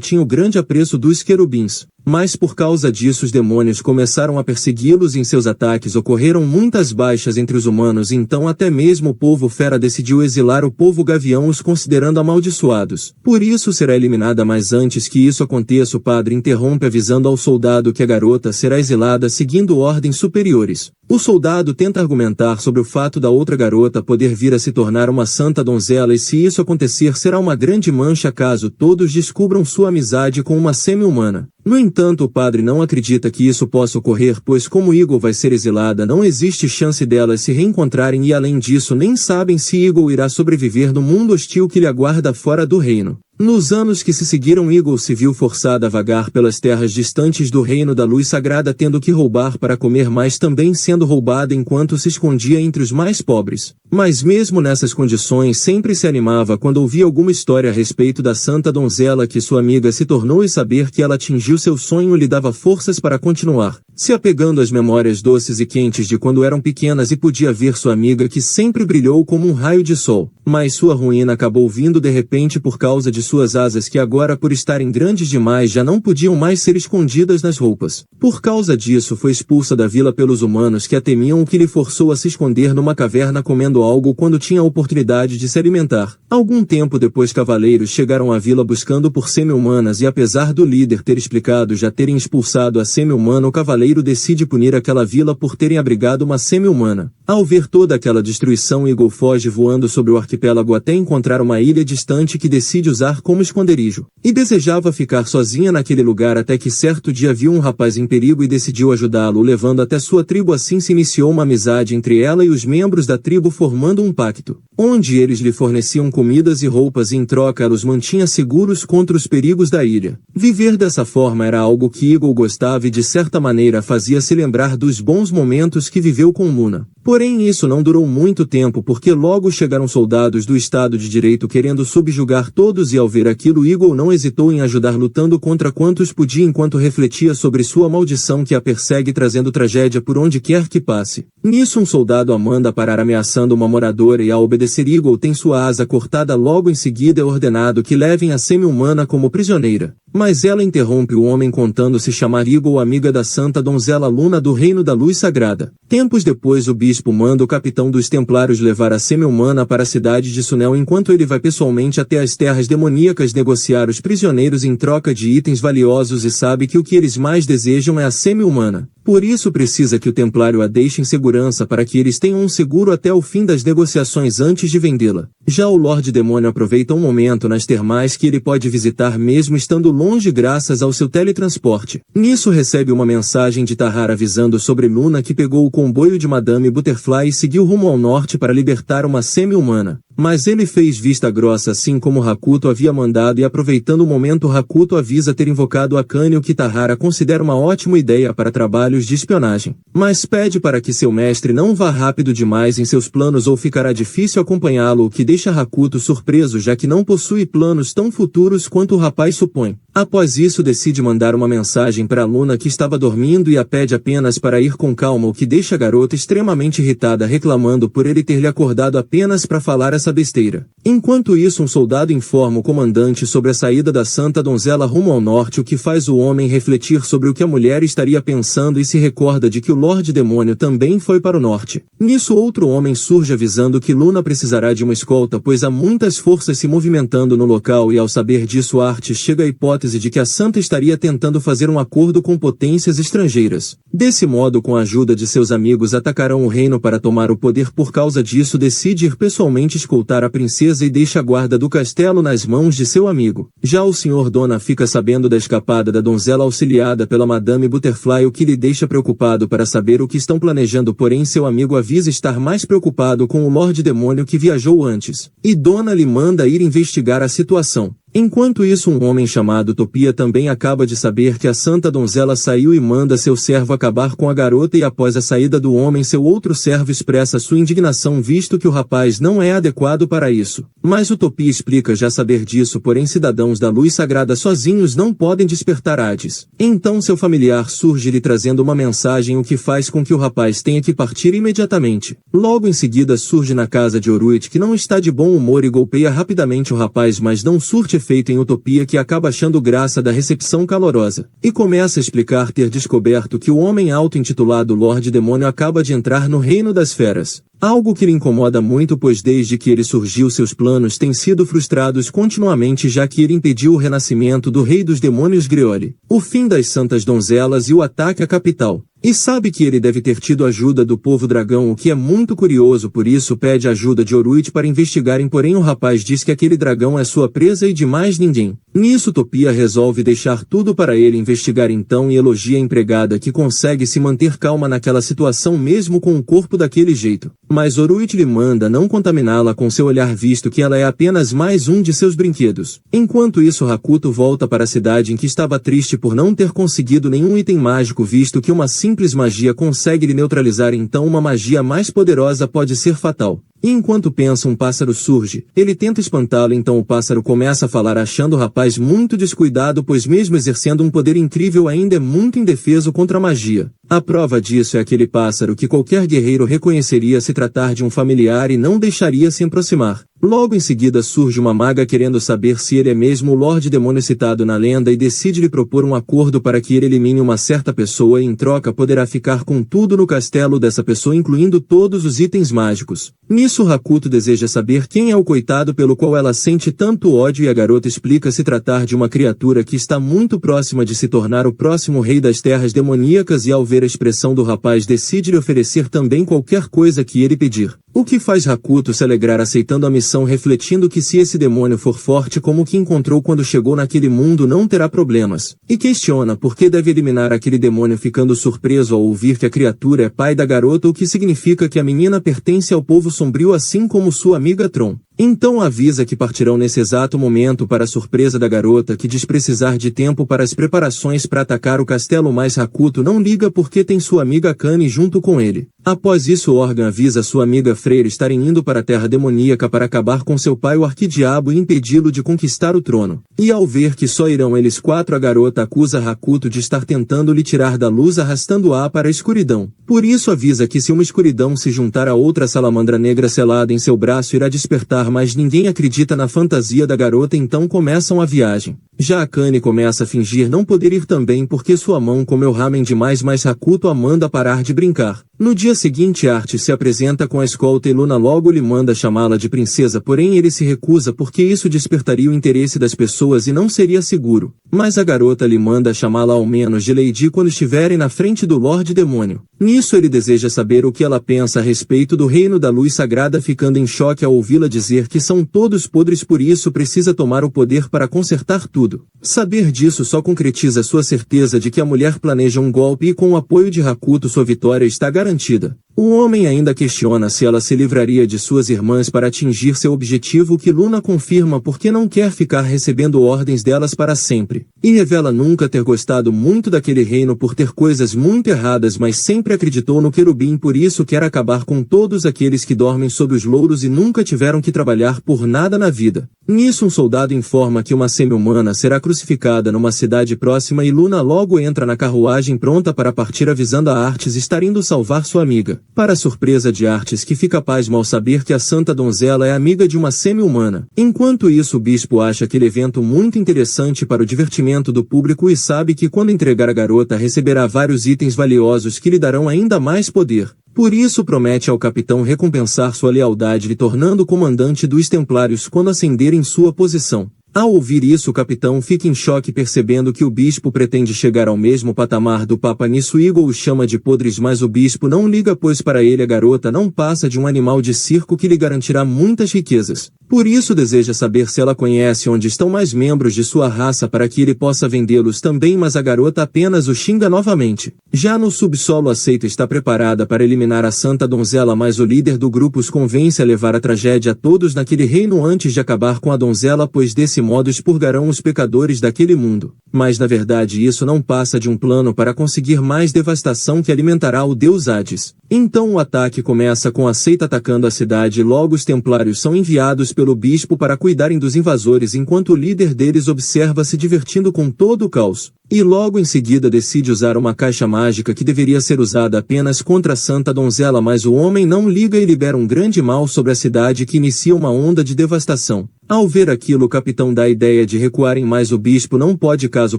A: tinha o grande apreço dos querubins. Mas por causa disso os demônios começaram a persegui-los e em seus ataques ocorreram muitas baixas entre os humanos então até mesmo o povo fera decidiu exilar o povo gavião os considerando amaldiçoados. Por isso será eliminada mas antes que isso aconteça o padre interrompe avisando ao soldado que a garota será exilada seguindo ordens superiores. O soldado tenta argumentar sobre o fato da outra garota poder vir a se tornar uma santa donzela e se isso acontecer será uma grande mancha caso todos descubram sua amizade com uma semi-humana. No entanto o padre não acredita que isso possa ocorrer pois como Eagle vai ser exilada não existe chance delas se reencontrarem e além disso nem sabem se Eagle irá sobreviver no mundo hostil que lhe aguarda fora do reino. Nos anos que se seguiram Eagle se viu forçada a vagar pelas terras distantes do reino da luz sagrada tendo que roubar para comer mas também sendo roubada enquanto se escondia entre os mais pobres. Mas mesmo nessas condições sempre se animava quando ouvia alguma história a respeito da santa donzela que sua amiga se tornou e saber que ela atingiu seu sonho lhe dava forças para continuar, se apegando às memórias doces e quentes de quando eram pequenas e podia ver sua amiga que sempre brilhou como um raio de sol. Mas sua ruína acabou vindo de repente por causa de suas asas que agora por estarem grandes demais já não podiam mais ser escondidas nas roupas. Por causa disso foi expulsa da vila pelos humanos que a temiam o que lhe forçou a se esconder numa caverna comendo algo quando tinha a oportunidade de se alimentar. Algum tempo depois cavaleiros chegaram à vila buscando por semi-humanas e apesar do líder ter explicado já terem expulsado a semi-humana o cavaleiro decide punir aquela vila por terem abrigado uma semi-humana. Ao ver toda aquela destruição Eagle foge voando sobre o arquipélago até encontrar uma ilha distante que decide usar como esconderijo. E desejava ficar sozinha naquele lugar até que certo dia viu um rapaz em perigo e decidiu ajudá-lo levando até sua tribo assim se iniciou uma amizade entre ela e os membros da tribo formando um pacto, onde eles lhe forneciam comidas e roupas e em troca ela os mantinha seguros contra os perigos da ilha. Viver dessa forma era algo que Eagle gostava e de certa maneira fazia se lembrar dos bons momentos que viveu com Luna. Porém isso não durou muito tempo porque logo chegaram soldados do Estado de Direito querendo subjugar todos e ao ver aquilo Eagle não hesitou em ajudar lutando contra quantos podia enquanto refletia sobre sua maldição que a persegue trazendo tragédia por onde quer que passe. Nisso um soldado a manda parar ameaçando uma moradora e ao obedecer Eagle tem sua asa cortada logo em seguida é ordenado que levem a semi-humana como prisioneira. Mas ela interrompe o homem contando se chamar Eagle amiga da santa donzela Luna do reino da luz sagrada. Tempos depois o bispo manda o capitão dos templários levar a semi-humana para a cidade de Sunel enquanto ele vai pessoalmente até as terras demoníacas negociar os prisioneiros em troca de itens valiosos e sabe que o que eles mais desejam é a semi-humana. Por isso precisa que o templário a deixe em segurança para que eles tenham um seguro até o fim das negociações antes de vendê-la. Já o Lorde Demônio aproveita um momento nas termais que ele pode visitar mesmo estando longe graças ao seu teletransporte. Nisso recebe uma mensagem de Tahar avisando sobre Luna que pegou o comboio de Madame Butterfly e seguiu rumo ao norte para libertar uma semi-humana. Mas ele fez vista grossa assim como Hakuto havia mandado e aproveitando o momento Hakuto avisa ter invocado Akane o que Tahara considera uma ótima ideia para trabalhos de espionagem. Mas pede para que seu mestre não vá rápido demais em seus planos ou ficará difícil acompanhá-lo o que deixa Hakuto surpreso já que não possui planos tão futuros quanto o rapaz supõe. Após isso decide mandar uma mensagem para Luna que estava dormindo e a pede apenas para ir com calma o que deixa a garota extremamente irritada reclamando por ele ter lhe acordado apenas para falar essa essa besteira. Enquanto isso, um soldado informa o comandante sobre a saída da Santa Donzela rumo ao norte, o que faz o homem refletir sobre o que a mulher estaria pensando e se recorda de que o Lorde Demônio também foi para o norte. Nisso, outro homem surge avisando que Luna precisará de uma escolta, pois há muitas forças se movimentando no local, e ao saber disso, Artes chega à hipótese de que a Santa estaria tentando fazer um acordo com potências estrangeiras. Desse modo, com a ajuda de seus amigos, atacarão o reino para tomar o poder. Por causa disso, decide ir pessoalmente escoltar a princesa e deixa a guarda do castelo nas mãos de seu amigo. Já o Sr. Dona fica sabendo da escapada da donzela auxiliada pela Madame Butterfly, o que lhe deixa preocupado para saber o que estão planejando, porém seu amigo avisa estar mais preocupado com o Lorde Demônio que viajou antes, e Dona lhe manda ir investigar a situação. Enquanto isso, um homem chamado Topia também acaba de saber que a Santa Donzela saiu e manda seu servo acabar com a garota, e após a saída do homem, seu outro servo expressa sua indignação visto que o rapaz não é adequado para isso. Mas o Topia explica já saber disso, porém cidadãos da luz sagrada sozinhos não podem despertar Hades. Então seu familiar surge lhe trazendo uma mensagem, o que faz com que o rapaz tenha que partir imediatamente. Logo em seguida surge na casa de Oruit, que não está de bom humor, e golpeia rapidamente o rapaz, mas não surte feito em Utopia, que acaba achando graça da recepção calorosa, e começa a explicar ter descoberto que o homem auto-intitulado Lorde Demônio acaba de entrar no reino das feras. Algo que lhe incomoda muito, pois desde que ele surgiu seus planos têm sido frustrados continuamente, já que ele impediu o renascimento do rei dos demônios Grioli, o fim das santas donzelas e o ataque à capital. E sabe que ele deve ter tido ajuda do povo dragão, o que é muito curioso, por isso pede ajuda de Oruit para investigarem, porém o rapaz diz que aquele dragão é sua presa e de mais ninguém. Nisso Topia resolve deixar tudo para ele investigar então, e elogia a empregada que consegue se manter calma naquela situação mesmo com o corpo daquele jeito. Mas Oruit lhe manda não contaminá-la com seu olhar, visto que ela é apenas mais um de seus brinquedos. Enquanto isso, Hakuto volta para a cidade, em que estava triste por não ter conseguido nenhum item mágico, visto que uma simples magia consegue lhe neutralizar, então uma magia mais poderosa pode ser fatal. E enquanto pensa, um pássaro surge. Ele tenta espantá-lo, então o pássaro começa a falar, achando o rapaz muito descuidado, pois mesmo exercendo um poder incrível ainda é muito indefeso contra a magia. A prova disso é aquele pássaro que qualquer guerreiro reconheceria se tratar de um familiar e não deixaria se aproximar. Logo em seguida surge uma maga querendo saber se ele é mesmo o Lorde Demônio citado na lenda, e decide lhe propor um acordo para que ele elimine uma certa pessoa, e em troca poderá ficar com tudo no castelo dessa pessoa, incluindo todos os itens mágicos. Nisso Hakuto deseja saber quem é o coitado pelo qual ela sente tanto ódio, e a garota explica se tratar de uma criatura que está muito próxima de se tornar o próximo rei das terras demoníacas, e ao ver a expressão do rapaz decide lhe oferecer também qualquer coisa que ele pedir. O que faz Hakuto se alegrar aceitando a missão, refletindo que se esse demônio for forte como o que encontrou quando chegou naquele mundo, não terá problemas. E questiona por que deve eliminar aquele demônio, ficando surpreso ao ouvir que a criatura é pai da garota, o que significa que a menina pertence ao povo sombrio, assim como sua amiga Tron. Então avisa que partirão nesse exato momento, para a surpresa da garota, que diz precisar de tempo para as preparações para atacar o castelo, mas Hakuto não liga porque tem sua amiga Kane junto com ele. Após isso, Organ avisa sua amiga Freire estarem indo para a Terra Demoníaca para acabar com seu pai, o Arquidiabo, e impedi-lo de conquistar o trono. E ao ver que só irão eles quatro, a garota acusa Hakuto de estar tentando lhe tirar da luz, arrastando-a para a escuridão. Por isso avisa que se uma escuridão se juntar a outra salamandra negra selada em seu braço, irá despertar, mas ninguém acredita na fantasia da garota, então começam a viagem. Já a Kane começa a fingir não poder ir também porque sua mão comeu ramen demais, mas Hakuto a manda parar de brincar. No dia seguinte, Arte se apresenta com a escolta e Luna logo lhe manda chamá-la de princesa, porém ele se recusa porque isso despertaria o interesse das pessoas e não seria seguro. Mas a garota lhe manda chamá-la ao menos de Lady quando estiverem na frente do Lorde Demônio. Nisso ele deseja saber o que ela pensa a respeito do reino da luz sagrada, ficando em choque ao ouvi-la dizer que são todos podres, por isso precisa tomar o poder para consertar tudo. Saber disso só concretiza sua certeza de que a mulher planeja um golpe, e com o apoio de Hakuto sua vitória está garantida. O homem ainda questiona se ela se livraria de suas irmãs para atingir seu objetivo, o que Luna confirma porque não quer ficar recebendo ordens delas para sempre. E revela nunca ter gostado muito daquele reino por ter coisas muito erradas, mas sempre acreditou no querubim, por isso quer acabar com todos aqueles que dormem sob os louros e nunca tiveram que trabalhar por nada na vida. Nisso um soldado informa que uma semi-humana será crucificada numa cidade próxima, e Luna logo entra na carruagem pronta para partir, avisando a Artes estar indo salvar sua amiga. Para a surpresa de Artes, que fica pasmo ao saber que a santa donzela é amiga de uma semi-humana. Enquanto isso, o bispo acha aquele evento muito interessante para o divertimento do público e sabe que quando entregar a garota receberá vários itens valiosos que lhe darão ainda mais poder. Por isso promete ao capitão recompensar sua lealdade, lhe tornando comandante dos Templários quando ascender em sua posição. Ao ouvir isso, o capitão fica em choque, percebendo que o bispo pretende chegar ao mesmo patamar do Papa. Nisso, Eagle o chama de podres, mas o bispo não liga, pois para ele a garota não passa de um animal de circo que lhe garantirá muitas riquezas. Por isso deseja saber se ela conhece onde estão mais membros de sua raça para que ele possa vendê-los também, mas a garota apenas o xinga novamente. Já no subsolo, a seita está preparada para eliminar a santa donzela, mas o líder do grupo os convence a levar a tragédia a todos naquele reino antes de acabar com a donzela, pois desse modo expurgarão os pecadores daquele mundo. Mas na verdade isso não passa de um plano para conseguir mais devastação que alimentará o deus Hades. Então o ataque começa com a seita atacando a cidade e logo os templários são enviados pelo bispo para cuidarem dos invasores, enquanto o líder deles observa se divertindo com todo o caos. E logo em seguida decide usar uma caixa mágica que deveria ser usada apenas contra a santa donzela, mas o homem não liga e libera um grande mal sobre a cidade que inicia uma onda de devastação. Ao ver aquilo, o capitão dá a ideia de recuarem, mas o bispo não pode, caso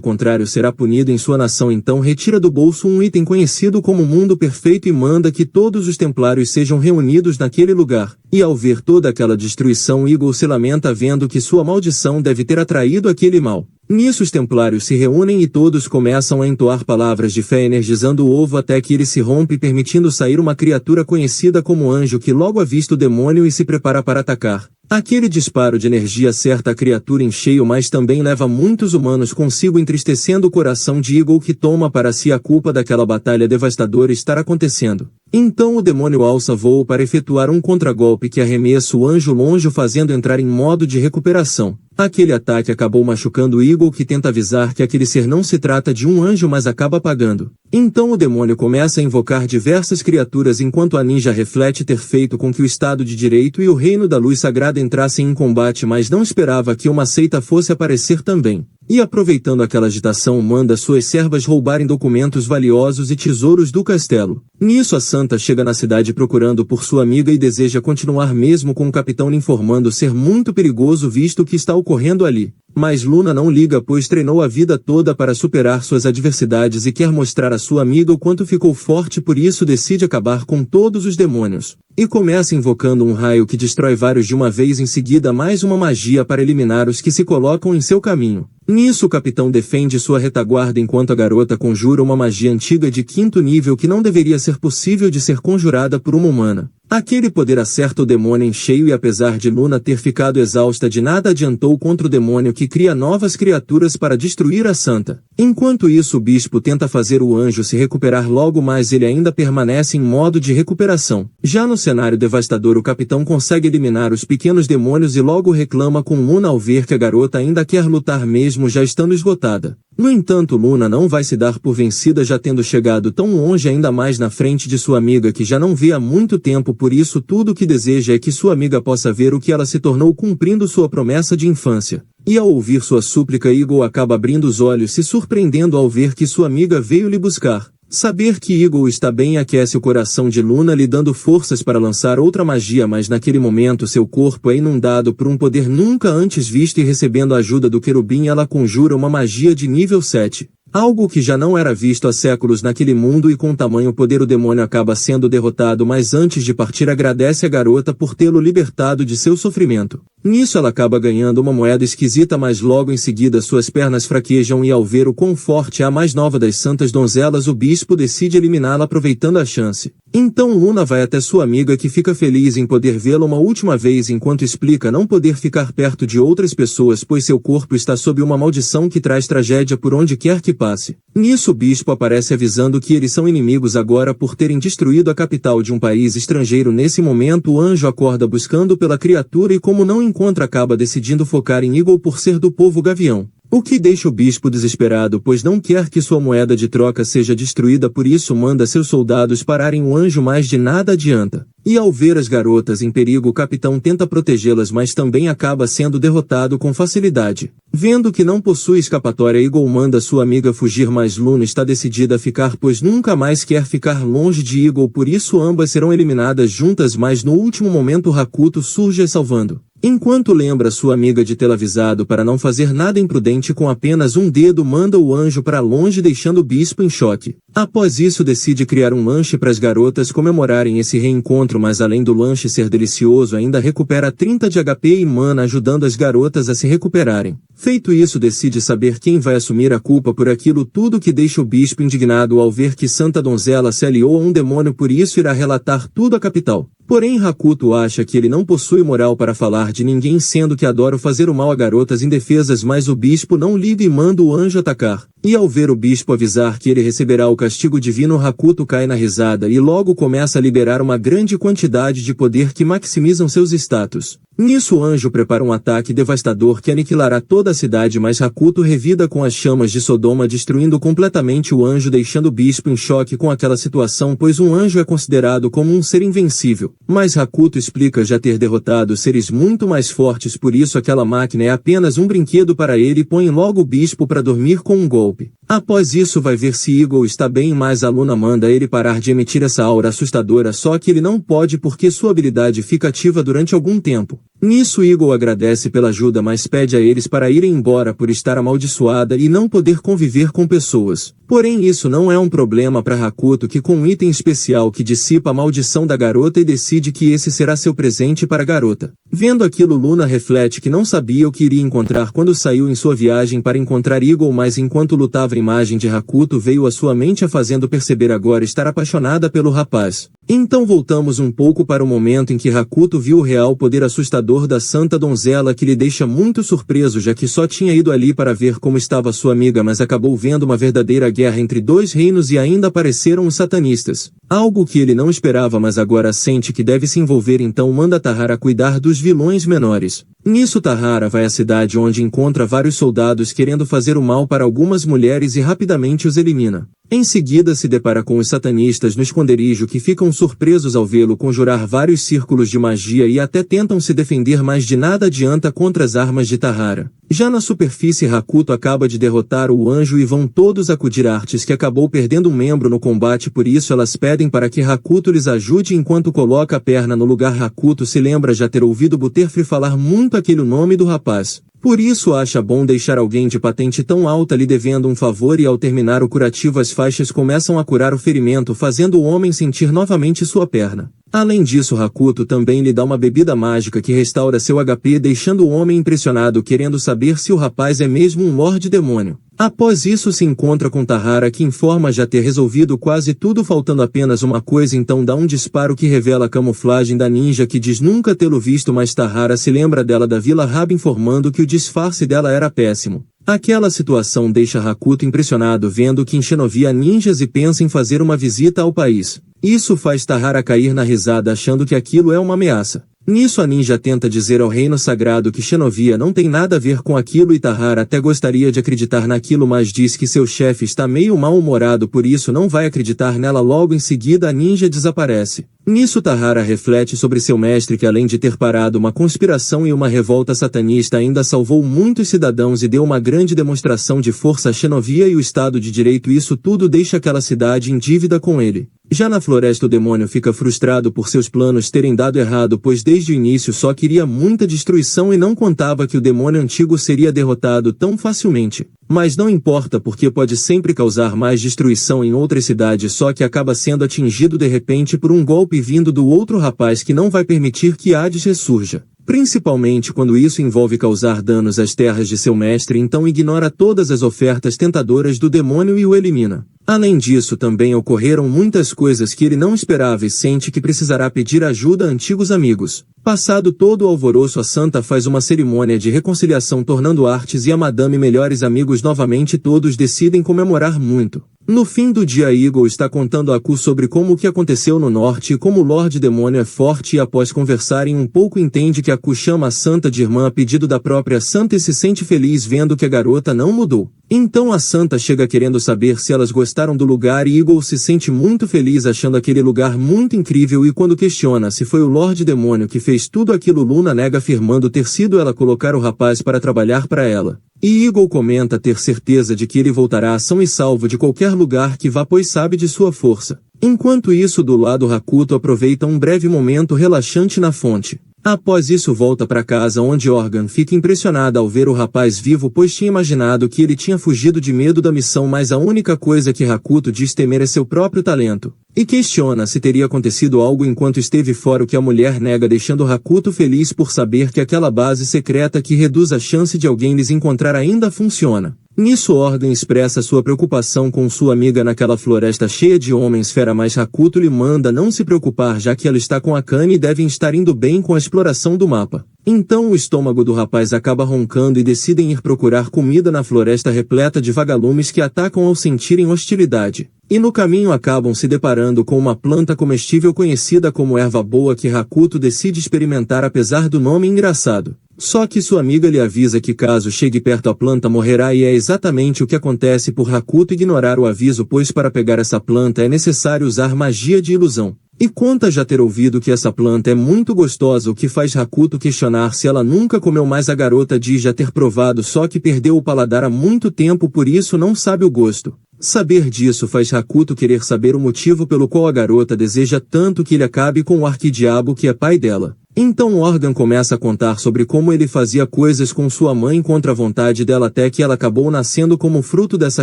A: contrário será punido em sua nação. Então retira do bolso um item conhecido como Mundo Perfeito e manda que todos os templários sejam reunidos naquele lugar. E ao ver toda aquela destruição, Eagle se lamenta vendo que sua maldição deve ter atraído aquele mal. Nisso os templários se reúnem e todos começam a entoar palavras de fé, energizando o ovo até que ele se rompe, permitindo sair uma criatura conhecida como Anjo, que logo avista o demônio e se prepara para atacar. Aquele disparo de energia acerta a criatura em cheio, mas também leva muitos humanos consigo, entristecendo o coração de Eagle, que toma para si a culpa daquela batalha devastadora estar acontecendo. Então o demônio alça voo para efetuar um contragolpe que arremessa o Anjo longe, fazendo entrar em modo de recuperação. Aquele ataque acabou machucando Eagle, que tenta avisar que aquele ser não se trata de um anjo, mas acaba apagando. Então o demônio começa a invocar diversas criaturas, enquanto a ninja reflete ter feito com que o Estado de Direito e o Reino da Luz Sagrada entrassem em combate, mas não esperava que uma seita fosse aparecer também. E aproveitando aquela agitação, manda suas servas roubarem documentos valiosos e tesouros do castelo. Nisso a santa chega na cidade procurando por sua amiga e deseja continuar, mesmo com o capitão lhe informando ser muito perigoso visto o que está ocorrendo ali. Mas Luna não liga, pois treinou a vida toda para superar suas adversidades e quer mostrar à sua amiga o quanto ficou forte, por isso decide acabar com todos os demônios. E começa invocando um raio que destrói vários de uma vez, em seguida mais uma magia para eliminar os que se colocam em seu caminho. Nisso o capitão defende sua retaguarda enquanto a garota conjura uma magia antiga de 5º nível que não deveria ser possível de ser conjurada por uma humana. Aquele poder acerta o demônio em cheio e, apesar de Luna ter ficado exausta, de nada adiantou contra o demônio, que cria novas criaturas para destruir a santa. Enquanto isso, o bispo tenta fazer o anjo se recuperar logo, mas ele ainda permanece em modo de recuperação. Já no cenário devastador, o capitão consegue eliminar os pequenos demônios e logo reclama com Luna ao ver que a garota ainda quer lutar mesmo já estando esgotada. No entanto, Luna não vai se dar por vencida, já tendo chegado tão longe, ainda mais na frente de sua amiga que já não vê há muito tempo. Por isso tudo o que deseja é que sua amiga possa ver o que ela se tornou, cumprindo sua promessa de infância. E ao ouvir sua súplica, Eagle acaba abrindo os olhos, se surpreendendo ao ver que sua amiga veio lhe buscar. Saber que Eagle está bem aquece o coração de Luna, lhe dando forças para lançar outra magia, mas naquele momento seu corpo é inundado por um poder nunca antes visto e, recebendo a ajuda do querubim, ela conjura uma magia de nível 7. Algo que já não era visto há séculos naquele mundo, e com tamanho poder o demônio acaba sendo derrotado, mas antes de partir agradece a garota por tê-lo libertado de seu sofrimento. Nisso ela acaba ganhando uma moeda esquisita, mas logo em seguida suas pernas fraquejam e, ao ver o quão forte é a mais nova das santas donzelas, o bispo decide eliminá-la aproveitando a chance. Então Luna vai até sua amiga, que fica feliz em poder vê-la uma última vez, enquanto explica não poder ficar perto de outras pessoas pois seu corpo está sob uma maldição que traz tragédia por onde quer que passe. Nisso o bispo aparece avisando que eles são inimigos agora por terem destruído a capital de um país estrangeiro. Nesse momento o anjo acorda buscando pela criatura e, como não encontra, acaba decidindo focar em Eagle por ser do povo Gavião. O que deixa o bispo desesperado, pois não quer que sua moeda de troca seja destruída, por isso manda seus soldados pararem o anjo, mas de nada adianta. E ao ver as garotas em perigo, o capitão tenta protegê-las, mas também acaba sendo derrotado com facilidade. Vendo que não possui escapatória, Eagle manda sua amiga fugir, mas Luna está decidida a ficar, pois nunca mais quer ficar longe de Eagle, por isso ambas serão eliminadas juntas, mas no último momento Hakuto surge a salvando. Enquanto lembra sua amiga de tê-la avisado para não fazer nada imprudente, com apenas um dedo manda o anjo para longe, deixando o bispo em choque. Após isso, decide criar um lanche para as garotas comemorarem esse reencontro, mas além do lanche ser delicioso, ainda recupera 30 de HP e mana, ajudando as garotas a se recuperarem. Feito isso, decide saber quem vai assumir a culpa por aquilo tudo, que deixa o bispo indignado ao ver que Santa Donzela se aliou a um demônio, por isso irá relatar tudo à capital. Porém, Hakuto acha que ele não possui moral para falar de ninguém, sendo que adora fazer o mal a garotas indefesas, mas o bispo não liga e manda o anjo atacar. E ao ver o bispo avisar que ele receberá o castigo divino, Hakuto cai na risada e logo começa a liberar uma grande quantidade de poder que maximizam seus status. Nisso, o anjo prepara um ataque devastador que aniquilará toda a cidade, mas Hakuto revida com as chamas de Sodoma, destruindo completamente o anjo, deixando o bispo em choque com aquela situação, pois um anjo é considerado como um ser invencível. Mas Hakuto explica já ter derrotado seres muito mais fortes, por isso aquela máquina é apenas um brinquedo para ele, e põe logo o bispo para dormir com um golpe. Após isso, vai ver se Eagle está bem, mas a Luna manda ele parar de emitir essa aura assustadora, só que ele não pode porque sua habilidade fica ativa durante algum tempo. Nisso, Eagle agradece pela ajuda, mas pede a eles para irem embora por estar amaldiçoada e não poder conviver com pessoas. Porém, isso não é um problema para Hakuto, que com um item especial que dissipa a maldição da garota, e decide que esse será seu presente para a garota. Vendo aquilo, Luna reflete que não sabia o que iria encontrar quando saiu em sua viagem para encontrar Eagle, mas enquanto lutava, a imagem de Hakuto veio à sua mente, a fazendo perceber agora estar apaixonada pelo rapaz. Então voltamos um pouco para o momento em que Hakuto viu o real poder assustador da Santa Donzela, que lhe deixa muito surpreso, já que só tinha ido ali para ver como estava sua amiga, mas acabou vendo uma verdadeira guerra entre dois reinos e ainda apareceram os satanistas. Algo que ele não esperava, mas agora sente que deve se envolver, então manda Tahara cuidar dos vilões menores. Nisso, Tahara vai à cidade, onde encontra vários soldados querendo fazer o mal para algumas mulheres e rapidamente os elimina. Em seguida, se depara com os satanistas no esconderijo, que ficam surpresos ao vê-lo conjurar vários círculos de magia e até tentam se defender, mas de nada adianta contra as armas de Tahara. Já na superfície, Hakuto acaba de derrotar o anjo e vão todos acudir Artes, que acabou perdendo um membro no combate, por isso elas pedem para que Hakuto lhes ajude. Enquanto coloca a perna no lugar, Hakuto se lembra já ter ouvido Butterfree falar muito aquele nome do rapaz. Por isso acha bom deixar alguém de patente tão alta lhe devendo um favor, e ao terminar o curativo as faixas começam a curar o ferimento, fazendo o homem sentir novamente sua perna. Além disso, Hakuto também lhe dá uma bebida mágica que restaura seu HP, deixando o homem impressionado, querendo saber se o rapaz é mesmo um Lorde Demônio. Após isso, se encontra com Tahara, que informa já ter resolvido quase tudo, faltando apenas uma coisa, então dá um disparo que revela a camuflagem da ninja, que diz nunca tê-lo visto, mas Tahara se lembra dela da Vila Rab, informando que o disfarce dela era péssimo. Aquela situação deixa Hakuto impressionado, vendo que em Xenovia há ninjas, e pensa em fazer uma visita ao país. Isso faz Tahara cair na risada, achando que aquilo é uma ameaça. Nisso, a ninja tenta dizer ao reino sagrado que Xenovia não tem nada a ver com aquilo, e Tahara até gostaria de acreditar naquilo, mas diz que seu chefe está meio mal-humorado, por isso não vai acreditar nela. Logo em seguida, a ninja desaparece. Nisso, Tahara reflete sobre seu mestre, que além de ter parado uma conspiração e uma revolta satanista, ainda salvou muitos cidadãos e deu uma grande demonstração de força a Xenovia e o Estado de Direito. Isso tudo deixa aquela cidade em dívida com ele. Já na floresta, o demônio fica frustrado por seus planos terem dado errado, pois desde o início só queria muita destruição e não contava que o demônio antigo seria derrotado tão facilmente. Mas não importa, porque pode sempre causar mais destruição em outras cidades, só que acaba sendo atingido de repente por um golpe vindo do outro rapaz, que não vai permitir que Hades ressurja. Principalmente quando isso envolve causar danos às terras de seu mestre, então ignora todas as ofertas tentadoras do demônio e o elimina. Além disso, também ocorreram muitas coisas que ele não esperava e sente que precisará pedir ajuda a antigos amigos. Passado todo o alvoroço, a Santa faz uma cerimônia de reconciliação, tornando Artes e a Madame melhores amigos novamente. Todos decidem comemorar muito. No fim do dia, Eagle está contando a Aku sobre como o que aconteceu no norte e como o Lorde Demônio é forte, e após conversarem um pouco entende que Aku chama a Santa de irmã a pedido da própria Santa e se sente feliz vendo que a garota não mudou. Então a Santa chega querendo saber se elas gostaram do lugar e Eagle se sente muito feliz achando aquele lugar muito incrível, e quando questiona se foi o Lorde Demônio que fez tudo aquilo, Luna nega afirmando ter sido ela colocar o rapaz para trabalhar para ela. E Eagle comenta ter certeza de que ele voltará são e salvo de qualquer lugar que vá, pois sabe de sua força. Enquanto isso, do lado, Hakuto aproveita um breve momento relaxante na fonte. Após isso volta para casa, onde Organ fica impressionada ao ver o rapaz vivo, pois tinha imaginado que ele tinha fugido de medo da missão, mas a única coisa que Hakuto diz temer é seu próprio talento. E questiona se teria acontecido algo enquanto esteve fora, o que a mulher nega, deixando Hakuto feliz por saber que aquela base secreta que reduz a chance de alguém lhes encontrar ainda funciona. Nisso, Organ expressa sua preocupação com sua amiga naquela floresta cheia de homens fera, mas Hakuto lhe manda não se preocupar, já que ela está com Akane e devem estar indo bem com a exploração do mapa. Então o estômago do rapaz acaba roncando e decidem ir procurar comida na floresta repleta de vagalumes que atacam ao sentirem hostilidade. E no caminho acabam se deparando com uma planta comestível conhecida como erva boa que Hakuto decide experimentar apesar do nome engraçado. Só que sua amiga lhe avisa que caso chegue perto a planta morrerá, e é exatamente o que acontece por Hakuto ignorar o aviso, pois para pegar essa planta é necessário usar magia de ilusão. E conta já ter ouvido que essa planta é muito gostosa, o que faz Hakuto questionar se ela nunca comeu, mas a garota diz já ter provado, só que perdeu o paladar há muito tempo, por isso não sabe o gosto. Saber disso faz Hakuto querer saber o motivo pelo qual a garota deseja tanto que ele acabe com o arquidiabo que é pai dela. Então Organ começa a contar sobre como ele fazia coisas com sua mãe contra a vontade dela, até que ela acabou nascendo como fruto dessa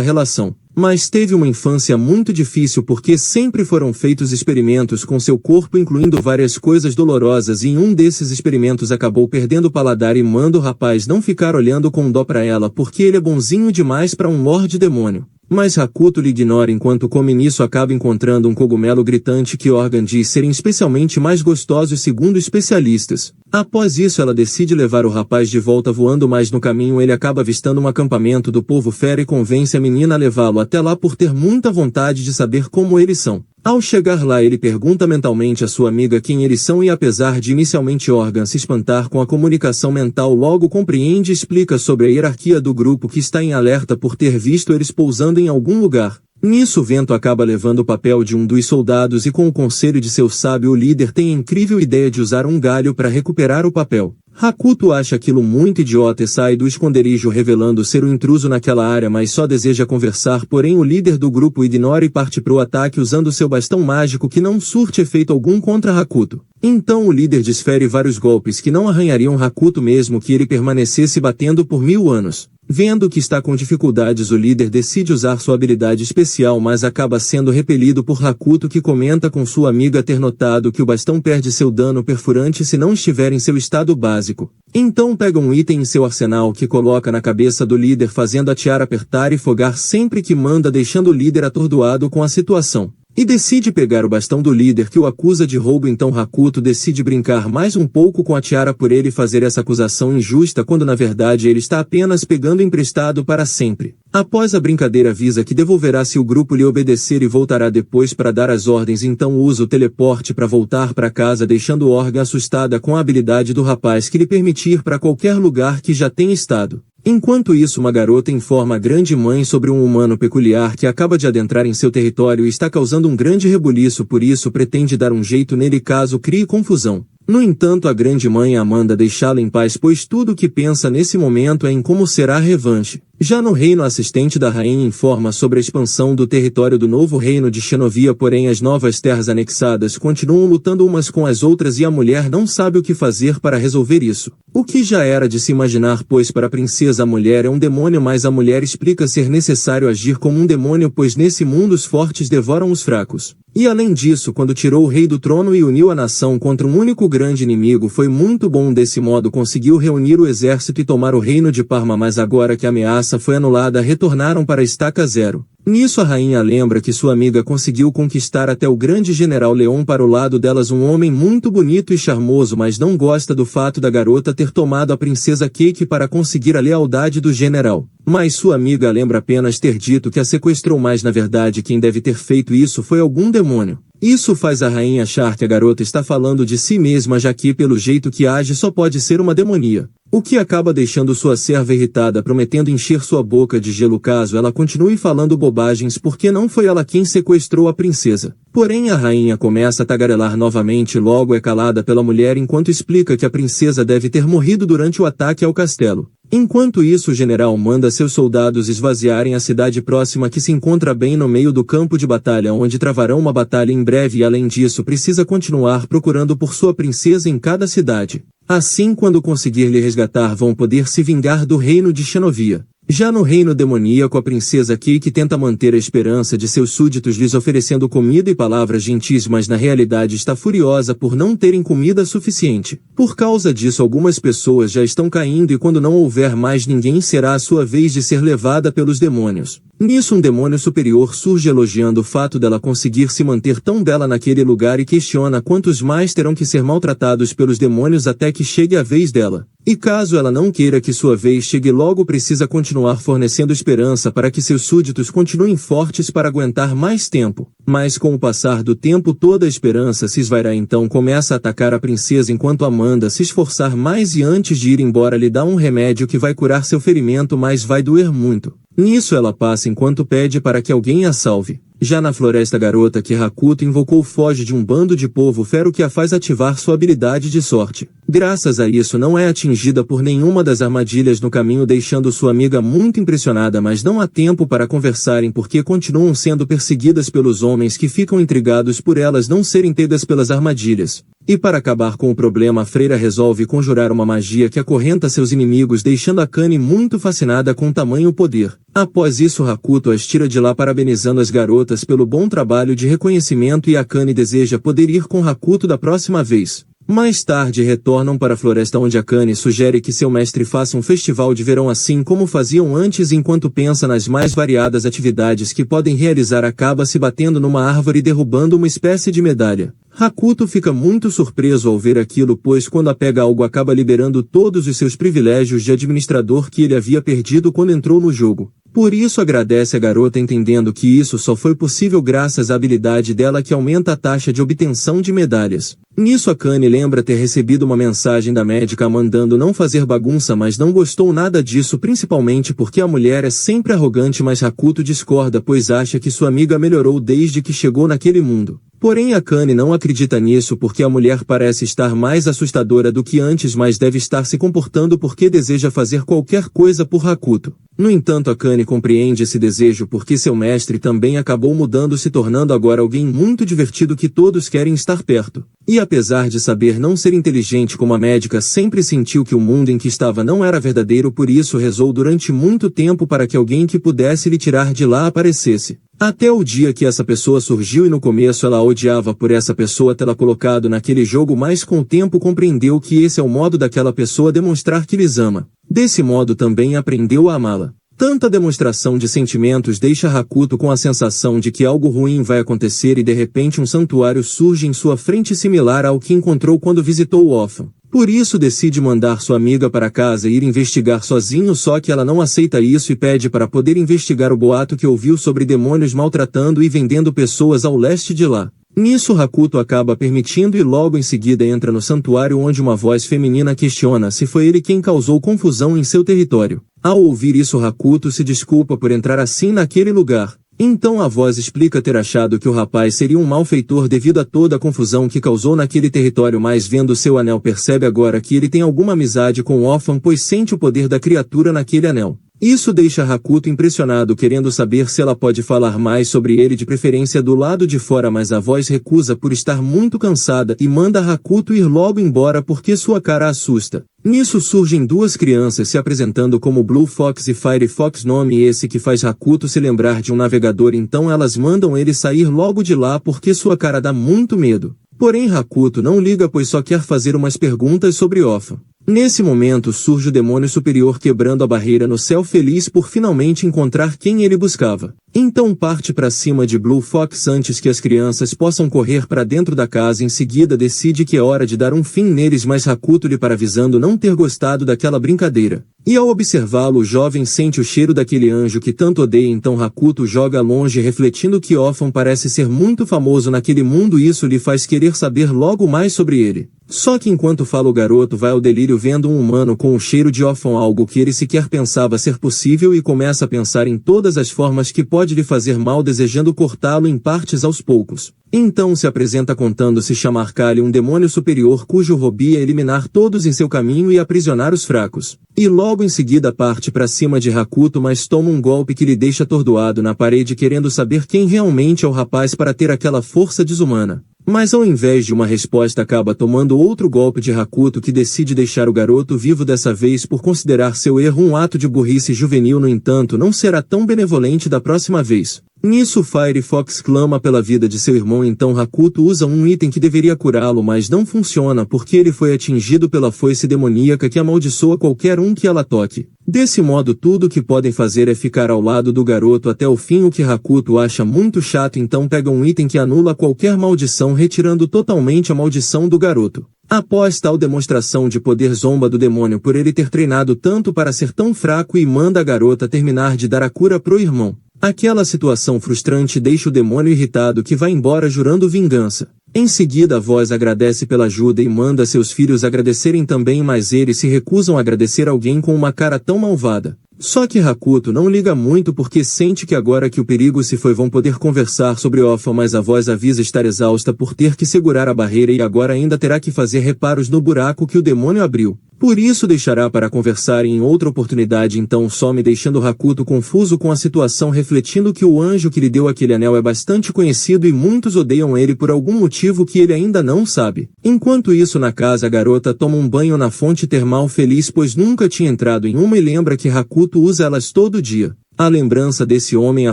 A: relação. Mas teve uma infância muito difícil porque sempre foram feitos experimentos com seu corpo, incluindo várias coisas dolorosas, e em um desses experimentos acabou perdendo o paladar e manda o rapaz não ficar olhando com dó pra ela porque ele é bonzinho demais para um Lorde Demônio. Mas Hakuto lhe ignora enquanto come. Nisso acaba encontrando um cogumelo gritante que Organ diz serem especialmente mais gostosos segundo especialistas. Após isso ela decide levar o rapaz de volta voando, mas no caminho ele acaba avistando um acampamento do povo fera e convence a menina a levá-lo até lá por ter muita vontade de saber como eles são. Ao chegar lá ele pergunta mentalmente a sua amiga quem eles são e, apesar de inicialmente Organ se espantar com a comunicação mental, logo compreende e explica sobre a hierarquia do grupo que está em alerta por ter visto eles pousando em algum lugar. Nisso o vento acaba levando o papel de um dos soldados e, com o conselho de seu sábio, o líder tem a incrível ideia de usar um galho para recuperar o papel. Hakuto acha aquilo muito idiota e sai do esconderijo revelando ser o intruso naquela área, mas só deseja conversar, porém o líder do grupo ignora e parte pro ataque usando seu bastão mágico que não surte efeito algum contra Hakuto. Então o líder desfere vários golpes que não arranhariam Hakuto mesmo que ele permanecesse batendo por 1000 anos. Vendo que está com dificuldades, o líder decide usar sua habilidade especial, mas acaba sendo repelido por Hakuto, que comenta com sua amiga ter notado que o bastão perde seu dano perfurante se não estiver em seu estado básico. Então pega um item em seu arsenal que coloca na cabeça do líder, fazendo a tiara apertar e fogar sempre que manda, deixando o líder atordoado com a situação. E decide pegar o bastão do líder, que o acusa de roubo. Então Hakuto decide brincar mais um pouco com a tiara por ele fazer essa acusação injusta, quando na verdade ele está apenas pegando emprestado para sempre. Após a brincadeira avisa que devolverá se o grupo lhe obedecer e voltará depois para dar as ordens, então usa o teleporte para voltar para casa, deixando Orga assustada com a habilidade do rapaz que lhe permite ir para qualquer lugar que já tenha estado. Enquanto isso, uma garota informa a grande mãe sobre um humano peculiar que acaba de adentrar em seu território e está causando um grande rebuliço, por isso pretende dar um jeito nele caso crie confusão. No entanto, a grande mãe a manda deixá-la em paz, pois tudo o que pensa nesse momento é em como será a revanche. Já no reino, a assistente da rainha informa sobre a expansão do território do novo reino de Xenovia, porém as novas terras anexadas continuam lutando umas com as outras e a mulher não sabe o que fazer para resolver isso. O que já era de se imaginar, pois para a princesa a mulher é um demônio, mas a mulher explica ser necessário agir como um demônio, pois nesse mundo os fortes devoram os fracos. E além disso, quando tirou o rei do trono e uniu a nação contra um único grande inimigo, foi muito bom. Desse modo conseguiu reunir o exército e tomar o reino de Parma, mas agora que a ameaça foi anulada, retornaram para a estaca zero. Nisso a rainha lembra que sua amiga conseguiu conquistar até o grande general Leon para o lado delas, um homem muito bonito e charmoso, mas não gosta do fato da garota ter tomado a princesa Cake para conseguir a lealdade do general. Mas sua amiga lembra apenas ter dito que a sequestrou, mas na verdade quem deve ter feito isso foi algum demônio. Isso faz a rainha achar que a garota está falando de si mesma, já que pelo jeito que age só pode ser uma demonia. O que acaba deixando sua serva irritada, prometendo encher sua boca de gelo caso ela continue falando bobagens, porque não foi ela quem sequestrou a princesa. Porém a rainha começa a tagarelar novamente e logo é calada pela mulher enquanto explica que a princesa deve ter morrido durante o ataque ao castelo. Enquanto isso, o general manda seus soldados esvaziarem a cidade próxima, que se encontra bem no meio do campo de batalha, onde travarão uma batalha em breve, e além disso precisa continuar procurando por sua princesa em cada cidade. Assim, quando conseguir lhe resgatar, vão poder se vingar do reino de Xenovia. Já no reino demoníaco, a princesa Cake tenta manter a esperança de seus súditos lhes oferecendo comida e palavras gentis, mas na realidade está furiosa por não terem comida suficiente. Por causa disso, algumas pessoas já estão caindo e quando não houver mais ninguém, será a sua vez de ser levada pelos demônios. Nisso, um demônio superior surge elogiando o fato dela conseguir se manter tão bela naquele lugar e questiona quantos mais terão que ser maltratados pelos demônios até que chegue a vez dela. E caso ela não queira que sua vez chegue logo, precisa continuar fornecendo esperança para que seus súditos continuem fortes para aguentar mais tempo. Mas com o passar do tempo, toda a esperança se esvairá, então começa a atacar a princesa enquanto Amanda se esforçar mais e antes de ir embora lhe dá um remédio que vai curar seu ferimento, mas vai doer muito. Nisso ela passa enquanto pede para que alguém a salve. Já na floresta, a garota que Hakuto invocou foge de um bando de povo fero que a faz ativar sua habilidade de sorte. Graças a isso não é atingida por nenhuma das armadilhas no caminho, deixando sua amiga muito impressionada, mas não há tempo para conversarem porque continuam sendo perseguidas pelos homens que ficam intrigados por elas não serem pegas pelas armadilhas. E para acabar com o problema, a freira resolve conjurar uma magia que acorrenta seus inimigos, deixando Akane muito fascinada com tamanho poder. Após isso, Hakuto as tira de lá parabenizando as garotas pelo bom trabalho de reconhecimento, e Akane deseja poder ir com Hakuto da próxima vez. Mais tarde retornam para a floresta, onde Akane sugere que seu mestre faça um festival de verão assim como faziam antes. Enquanto pensa nas mais variadas atividades que podem realizar, acaba se batendo numa árvore e derrubando uma espécie de medalha. Hakuto fica muito surpreso ao ver aquilo, pois quando a pega algo acaba liberando todos os seus privilégios de administrador que ele havia perdido quando entrou no jogo. Por isso agradece a garota, entendendo que isso só foi possível graças à habilidade dela que aumenta a taxa de obtenção de medalhas. Nisso, Akane lembra ter recebido uma mensagem da médica mandando não fazer bagunça, mas não gostou nada disso, principalmente porque a mulher é sempre arrogante, mas Hakuto discorda, pois acha que sua amiga melhorou desde que chegou naquele mundo. Porém, Akane não acredita nisso porque a mulher parece estar mais assustadora do que antes, mas deve estar se comportando porque deseja fazer qualquer coisa por Hakuto. No entanto, Akane compreende esse desejo porque seu mestre também acabou mudando, se tornando agora alguém muito divertido que todos querem estar perto. E apesar de saber não ser inteligente como a médica, sempre sentiu que o mundo em que estava não era verdadeiro, por isso rezou durante muito tempo para que alguém que pudesse lhe tirar de lá aparecesse. Até o dia que essa pessoa surgiu, e no começo ela odiava por essa pessoa tê-la colocado naquele jogo, mas com o tempo compreendeu que esse é o modo daquela pessoa demonstrar que lhes ama. Desse modo também aprendeu a amá-la. Tanta demonstração de sentimentos deixa Hakuto com a sensação de que algo ruim vai acontecer, e de repente um santuário surge em sua frente similar ao que encontrou quando visitou o órfão. Por isso decide mandar sua amiga para casa e ir investigar sozinho, só que ela não aceita isso e pede para poder investigar o boato que ouviu sobre demônios maltratando e vendendo pessoas ao leste de lá. Nisso, Hakuto acaba permitindo e logo em seguida entra no santuário, onde uma voz feminina questiona se foi ele quem causou confusão em seu território. Ao ouvir isso, Hakuto se desculpa por entrar assim naquele lugar. Então a voz explica ter achado que o rapaz seria um malfeitor devido a toda a confusão que causou naquele território, mas vendo seu anel percebe agora que ele tem alguma amizade com o órfão, pois sente o poder da criatura naquele anel. Isso deixa Hakuto impressionado, querendo saber se ela pode falar mais sobre ele, de preferência do lado de fora, mas a voz recusa por estar muito cansada e manda Hakuto ir logo embora porque sua cara assusta. Nisso surgem duas crianças se apresentando como Blue Fox e Fire Fox, nome esse que faz Hakuto se lembrar de um navegador, então elas mandam ele sair logo de lá porque sua cara dá muito medo. Porém Hakuto não liga, pois só quer fazer umas perguntas sobre Órfão. Nesse momento surge o demônio superior quebrando a barreira no céu feliz por finalmente encontrar quem ele buscava. Então parte para cima de Blue Fox antes que as crianças possam correr para dentro da casa. Em seguida decide que é hora de dar um fim neles, mas Hakuto lhe paravisando não ter gostado daquela brincadeira. E ao observá-lo o jovem sente o cheiro daquele anjo que tanto odeia, então Hakuto joga longe refletindo que Ofan parece ser muito famoso naquele mundo e isso lhe faz querer saber logo mais sobre ele. Só que enquanto fala o garoto vai ao delírio vendo um humano com o cheiro de Ofan, algo que ele sequer pensava ser possível, e começa a pensar em todas as formas que pode lhe fazer mal, desejando cortá-lo em partes aos poucos. Então se apresenta contando se chamar Kali, um demônio superior cujo hobby é eliminar todos em seu caminho e aprisionar os fracos. E logo em seguida parte para cima de Hakuto, mas toma um golpe que lhe deixa atordoado na parede, querendo saber quem realmente é o rapaz para ter aquela força desumana. Mas ao invés de uma resposta acaba tomando outro golpe de Hakuto, que decide deixar o garoto vivo dessa vez por considerar seu erro um ato de burrice juvenil. No entanto, não será tão benevolente da próxima vez. Nisso Firefox clama pela vida de seu irmão, então Hakuto usa um item que deveria curá-lo, mas não funciona porque ele foi atingido pela foice demoníaca que amaldiçoa qualquer um que ela toque. Desse modo tudo o que podem fazer é ficar ao lado do garoto até o fim, o que Hakuto acha muito chato, então pega um item que anula qualquer maldição, retirando totalmente a maldição do garoto. Após tal demonstração de poder, zomba do demônio por ele ter treinado tanto para ser tão fraco e manda a garota terminar de dar a cura pro irmão. Aquela situação frustrante deixa o demônio irritado, que vai embora jurando vingança. Em seguida a voz agradece pela ajuda e manda seus filhos agradecerem também, mas eles se recusam a agradecer alguém com uma cara tão malvada. Só que Hakuto não liga muito porque sente que agora que o perigo se foi vão poder conversar sobre Ofan, mas a voz avisa estar exausta por ter que segurar a barreira e agora ainda terá que fazer reparos no buraco que o demônio abriu. Por isso deixará para conversar em outra oportunidade, então some, deixando Hakuto confuso com a situação, refletindo que o anjo que lhe deu aquele anel é bastante conhecido e muitos odeiam ele por algum motivo que ele ainda não sabe. Enquanto isso na casa a garota toma um banho na fonte termal feliz, pois nunca tinha entrado em uma, e lembra que Hakuto usa elas todo dia. A lembrança desse homem a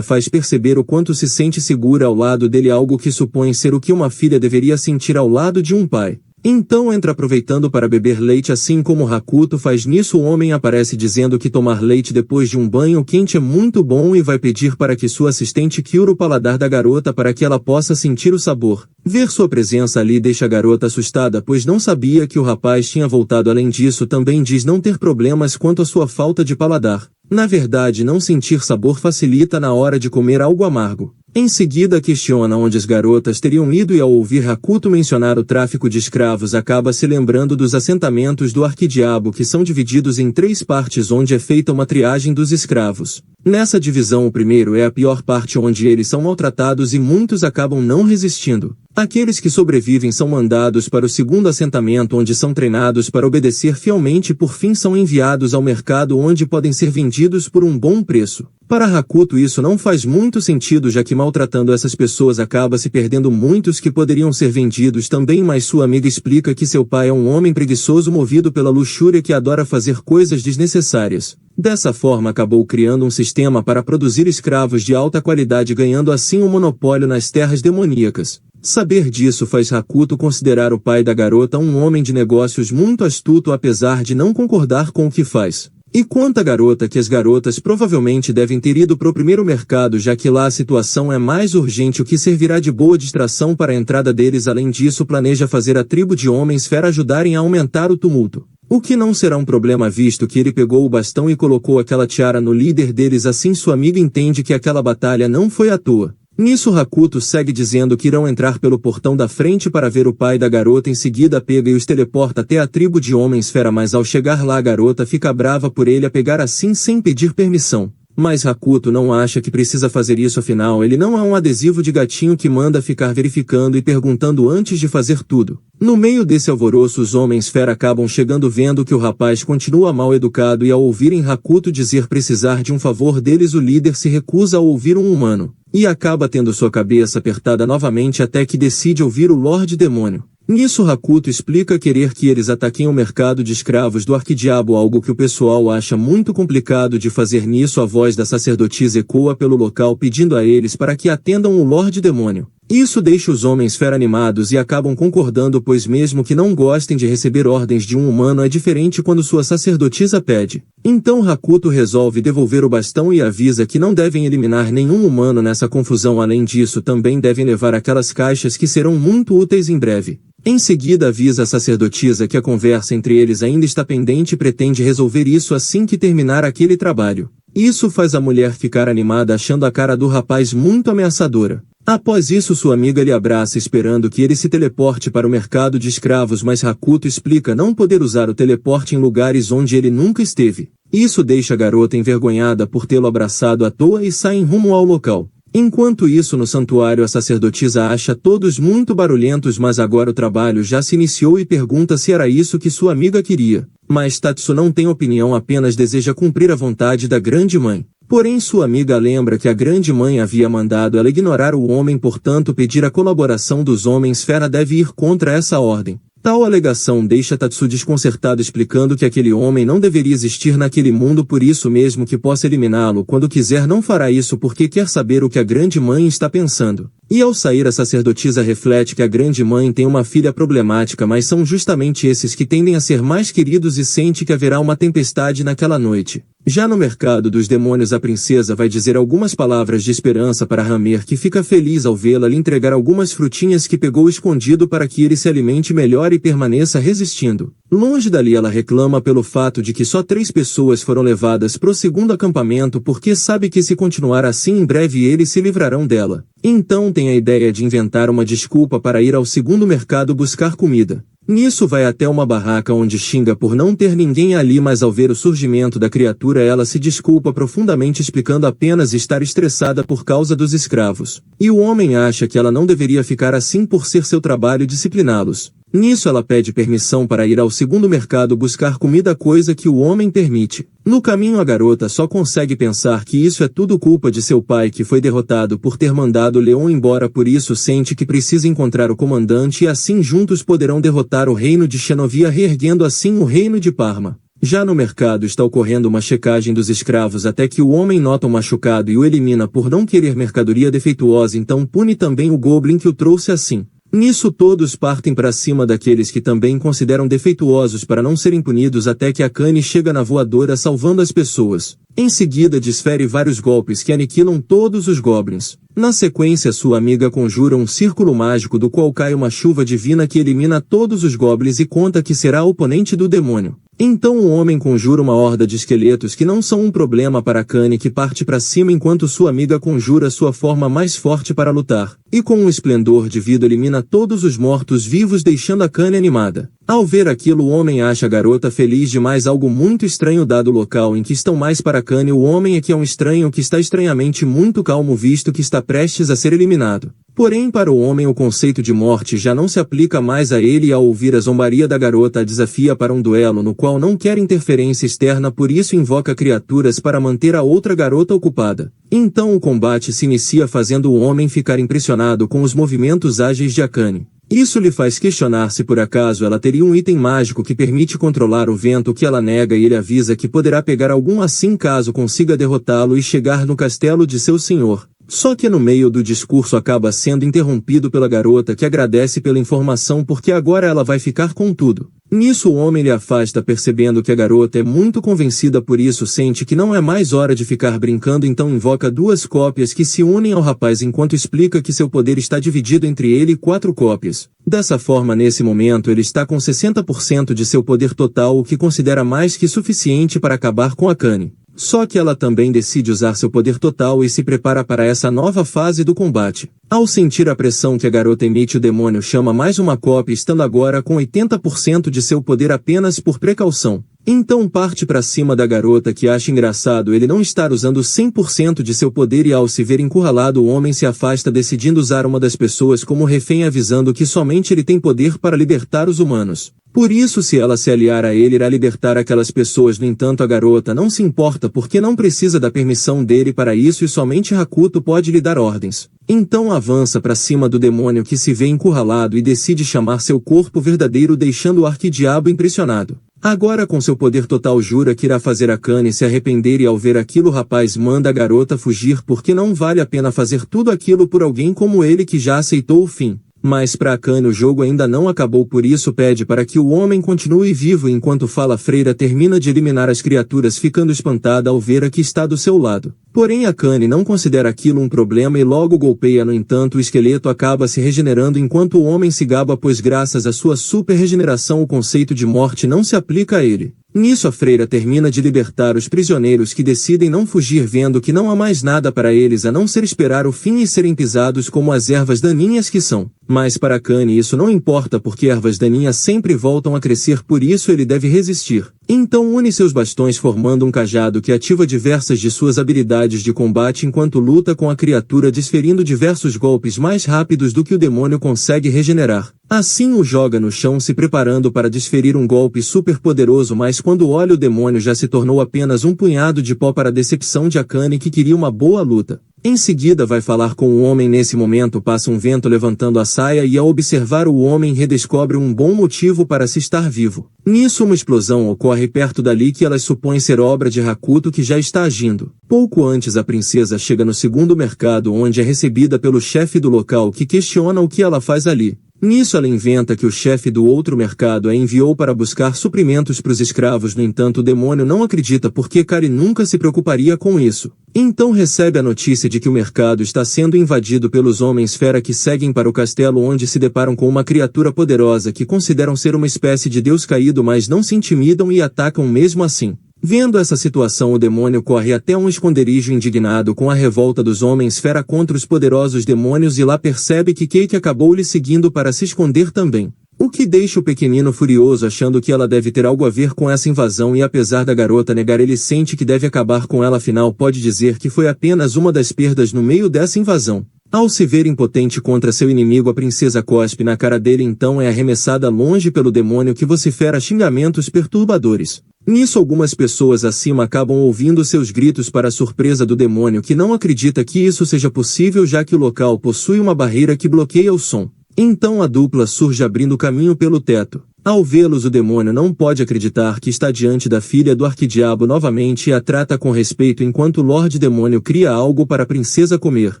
A: faz perceber o quanto se sente segura ao lado dele, algo que supõe ser o que uma filha deveria sentir ao lado de um pai. Então entra aproveitando para beber leite, assim como Hakuto faz. Nisso o homem aparece dizendo que tomar leite depois de um banho quente é muito bom e vai pedir para que sua assistente cure o paladar da garota para que ela possa sentir o sabor. Ver sua presença ali deixa a garota assustada, pois não sabia que o rapaz tinha voltado. Além disso, também diz não ter problemas quanto à sua falta de paladar. Na verdade, não sentir sabor facilita na hora de comer algo amargo. Em seguida questiona onde as garotas teriam ido e ao ouvir Hakuto mencionar o tráfico de escravos acaba se lembrando dos assentamentos do Arquidiabo, que são divididos em 3 partes onde é feita uma triagem dos escravos. Nessa divisão o primeiro é a pior parte, onde eles são maltratados e muitos acabam não resistindo. Aqueles que sobrevivem são mandados para o segundo assentamento, onde são treinados para obedecer fielmente e por fim são enviados ao mercado, onde podem ser vendidos por um bom preço. Para Hakuto isso não faz muito sentido, já que maltratando essas pessoas acaba se perdendo muitos que poderiam ser vendidos também, mas sua amiga explica que seu pai é um homem preguiçoso movido pela luxúria que adora fazer coisas desnecessárias. Dessa forma acabou criando um sistema para produzir escravos de alta qualidade, ganhando assim um monopólio nas terras demoníacas. Saber disso faz Hakuto considerar o pai da garota um homem de negócios muito astuto, apesar de não concordar com o que faz. E quanto à garota, que as garotas provavelmente devem ter ido pro primeiro mercado, já que lá a situação é mais urgente, o que servirá de boa distração para a entrada deles. Além disso, planeja fazer a tribo de homens fera ajudarem a aumentar o tumulto. O que não será um problema, visto que ele pegou o bastão e colocou aquela tiara no líder deles, assim sua amiga entende que aquela batalha não foi à toa. Nisso Hakuto segue dizendo que irão entrar pelo portão da frente para ver o pai da garota, em seguida pega e os teleporta até a tribo de homens fera, mas ao chegar lá a garota fica brava por ele a pegar assim sem pedir permissão. Mas Hakuto não acha que precisa fazer isso, afinal ele não é um adesivo de gatinho que manda ficar verificando e perguntando antes de fazer tudo. No meio desse alvoroço os homens fera acabam chegando, vendo que o rapaz continua mal educado, e ao ouvirem Hakuto dizer precisar de um favor deles o líder se recusa a ouvir um humano. E acaba tendo sua cabeça apertada novamente até que decide ouvir o Lorde Demônio. Nisso Hakuto explica querer que eles ataquem o mercado de escravos do Arquidiabo, algo que o pessoal acha muito complicado de fazer. Nisso a voz da sacerdotisa ecoa pelo local pedindo a eles para que atendam o Lorde Demônio. Isso deixa os homens fera animados e acabam concordando, pois mesmo que não gostem de receber ordens de um humano, é diferente quando sua sacerdotisa pede. Então Hakuto resolve devolver o bastão e avisa que não devem eliminar nenhum humano nessa confusão. Além disso, também devem levar aquelas caixas que serão muito úteis em breve. Em seguida avisa a sacerdotisa que a conversa entre eles ainda está pendente e pretende resolver isso assim que terminar aquele trabalho. Isso faz a mulher ficar animada, achando a cara do rapaz muito ameaçadora. Após isso, sua amiga lhe abraça esperando que ele se teleporte para o mercado de escravos, mas Hakuto explica não poder usar o teleporte em lugares onde ele nunca esteve. Isso deixa a garota envergonhada por tê-lo abraçado à toa e sai em rumo ao local. Enquanto isso, no santuário, a sacerdotisa acha todos muito barulhentos, mas agora o trabalho já se iniciou e pergunta se era isso que sua amiga queria. Mas Tatsu não tem opinião, apenas deseja cumprir a vontade da grande mãe. Porém, sua amiga lembra que a grande mãe havia mandado ela ignorar o homem, portanto pedir a colaboração dos homens fera deve ir contra essa ordem. Tal alegação deixa Tatsu desconcertado, explicando que aquele homem não deveria existir naquele mundo, por isso mesmo que possa eliminá-lo quando quiser, não fará isso porque quer saber o que a grande mãe está pensando. E ao sair, a sacerdotisa reflete que a grande mãe tem uma filha problemática, mas são justamente esses que tendem a ser mais queridos, e sente que haverá uma tempestade naquela noite. Já no mercado dos demônios, a princesa vai dizer algumas palavras de esperança para Hammer, que fica feliz ao vê-la lhe entregar algumas frutinhas que pegou escondido para que ele se alimente melhor e permaneça resistindo. Longe dali, ela reclama pelo fato de que só 3 pessoas foram levadas pro segundo acampamento, porque sabe que se continuar assim em breve eles se livrarão dela. Então tem a ideia de inventar uma desculpa para ir ao segundo mercado buscar comida. Nisso vai até uma barraca onde xinga por não ter ninguém ali, mas ao ver o surgimento da criatura ela se desculpa profundamente, explicando apenas estar estressada por causa dos escravos. E o homem acha que ela não deveria ficar assim por ser seu trabalho discipliná-los. Nisso ela pede permissão para ir ao segundo mercado buscar comida, coisa que o homem permite. No caminho, a garota só consegue pensar que isso é tudo culpa de seu pai, que foi derrotado por ter mandado Leon embora, por isso sente que precisa encontrar o comandante e assim juntos poderão derrotar o reino de Xenovia, reerguendo assim o reino de Parma. Já no mercado está ocorrendo uma checagem dos escravos até que o homem nota um machucado e o elimina por não querer mercadoria defeituosa, então pune também o Goblin que o trouxe assim. Nisso todos partem para cima daqueles que também consideram defeituosos para não serem punidos, até que Akane chega na voadora salvando as pessoas. Em seguida desfere vários golpes que aniquilam todos os goblins. Na sequência, sua amiga conjura um círculo mágico do qual cai uma chuva divina que elimina todos os goblins e conta que será oponente do demônio. Então o homem conjura uma horda de esqueletos que não são um problema para Akane, que parte para cima enquanto sua amiga conjura sua forma mais forte para lutar. E com um esplendor de vida elimina todos os mortos-vivos, deixando Akane animada. Ao ver aquilo, o homem acha a garota feliz demais, algo muito estranho dado o local em que estão. Mais para Akane, o homem é que é um estranho que está estranhamente muito calmo, visto que está prestes a ser eliminado. Porém, para o homem o conceito de morte já não se aplica mais a ele, e ao ouvir a zombaria da garota a desafia para um duelo no qual não quer interferência externa, por isso invoca criaturas para manter a outra garota ocupada. Então o combate se inicia, fazendo o homem ficar impressionado com os movimentos ágeis de Akane. Isso lhe faz questionar se por acaso ela teria um item mágico que permite controlar o vento, que ela nega, e ele avisa que poderá pegar algum assim caso consiga derrotá-lo e chegar no castelo de seu senhor. Só que no meio do discurso acaba sendo interrompido pela garota, que agradece pela informação porque agora ela vai ficar com tudo. Nisso o homem lhe afasta, percebendo que a garota é muito convencida, por isso sente que não é mais hora de ficar brincando, então invoca 2 cópias que se unem ao rapaz enquanto explica que seu poder está dividido entre ele e 4 cópias. Dessa forma, nesse momento ele está com 60% de seu poder total, o que considera mais que suficiente para acabar com Akane. Só que ela também decide usar seu poder total e se prepara para essa nova fase do combate. Ao sentir a pressão que a garota emite, o demônio chama mais uma cópia, estando agora com 80% de seu poder apenas por precaução. Então parte para cima da garota, que acha engraçado ele não estar usando 100% de seu poder, e ao se ver encurralado o homem se afasta, decidindo usar uma das pessoas como refém, avisando que somente ele tem poder para libertar os humanos. Por isso, se ela se aliar a ele, irá libertar aquelas pessoas. No entanto, a garota não se importa porque não precisa da permissão dele para isso e somente Hakuto pode lhe dar ordens. Então avança para cima do demônio, que se vê encurralado e decide chamar seu corpo verdadeiro, deixando o arquidiabo impressionado. Agora com seu poder total jura que irá fazer Akane se arrepender e ao ver aquilo o rapaz manda a garota fugir porque não vale a pena fazer tudo aquilo por alguém como ele que já aceitou o fim. Mas para Akane o jogo ainda não acabou, por isso pede para que o homem continue vivo. Enquanto fala, a freira termina de eliminar as criaturas, ficando espantada ao ver a que está do seu lado. Porém Akane não considera aquilo um problema e logo golpeia. No entanto, o esqueleto acaba se regenerando enquanto o homem se gaba, pois graças à sua super regeneração o conceito de morte não se aplica a ele. Nisso a freira termina de libertar os prisioneiros, que decidem não fugir vendo que não há mais nada para eles a não ser esperar o fim e serem pisados como as ervas daninhas que são. Mas para Akane isso não importa porque ervas daninhas sempre voltam a crescer, por isso ele deve resistir. Então une seus bastões formando um cajado que ativa diversas de suas habilidades de combate enquanto luta com a criatura, desferindo diversos golpes mais rápidos do que o demônio consegue regenerar. Assim o joga no chão se preparando para desferir um golpe super poderoso, mas quando olha o demônio já se tornou apenas um punhado de pó, para a decepção de Akane que queria uma boa luta. Em seguida vai falar com o homem. Nesse momento passa um vento levantando a saia e ao observar o homem redescobre um bom motivo para se estar vivo. Nisso uma explosão ocorre perto dali que elas supõem ser obra de Hakuto, que já está agindo. Pouco antes a princesa chega no segundo mercado, onde é recebida pelo chefe do local, que questiona o que ela faz ali. Nisso ela inventa que o chefe do outro mercado a enviou para buscar suprimentos para os escravos. No entanto o demônio não acredita porque Kari nunca se preocuparia com isso. Então recebe a notícia de que o mercado está sendo invadido pelos homens-fera, que seguem para o castelo, onde se deparam com uma criatura poderosa que consideram ser uma espécie de deus caído, mas não se intimidam e atacam mesmo assim. Vendo essa situação, o demônio corre até um esconderijo indignado com a revolta dos homens-fera contra os poderosos demônios e lá percebe que Keiki acabou lhe seguindo para se esconder também. O que deixa o pequenino furioso, achando que ela deve ter algo a ver com essa invasão, e apesar da garota negar, ele sente que deve acabar com ela, afinal pode dizer que foi apenas uma das perdas no meio dessa invasão. Ao se ver impotente contra seu inimigo, a princesa cospe na cara dele, então é arremessada longe pelo demônio, que vocifera xingamentos perturbadores. Nisso algumas pessoas acima acabam ouvindo seus gritos, para a surpresa do demônio, que não acredita que isso seja possível, já que o local possui uma barreira que bloqueia o som. Então a dupla surge abrindo caminho pelo teto. Ao vê-los, o demônio não pode acreditar que está diante da filha do arquidiabo novamente e a trata com respeito, enquanto o Lorde Demônio cria algo para a princesa comer.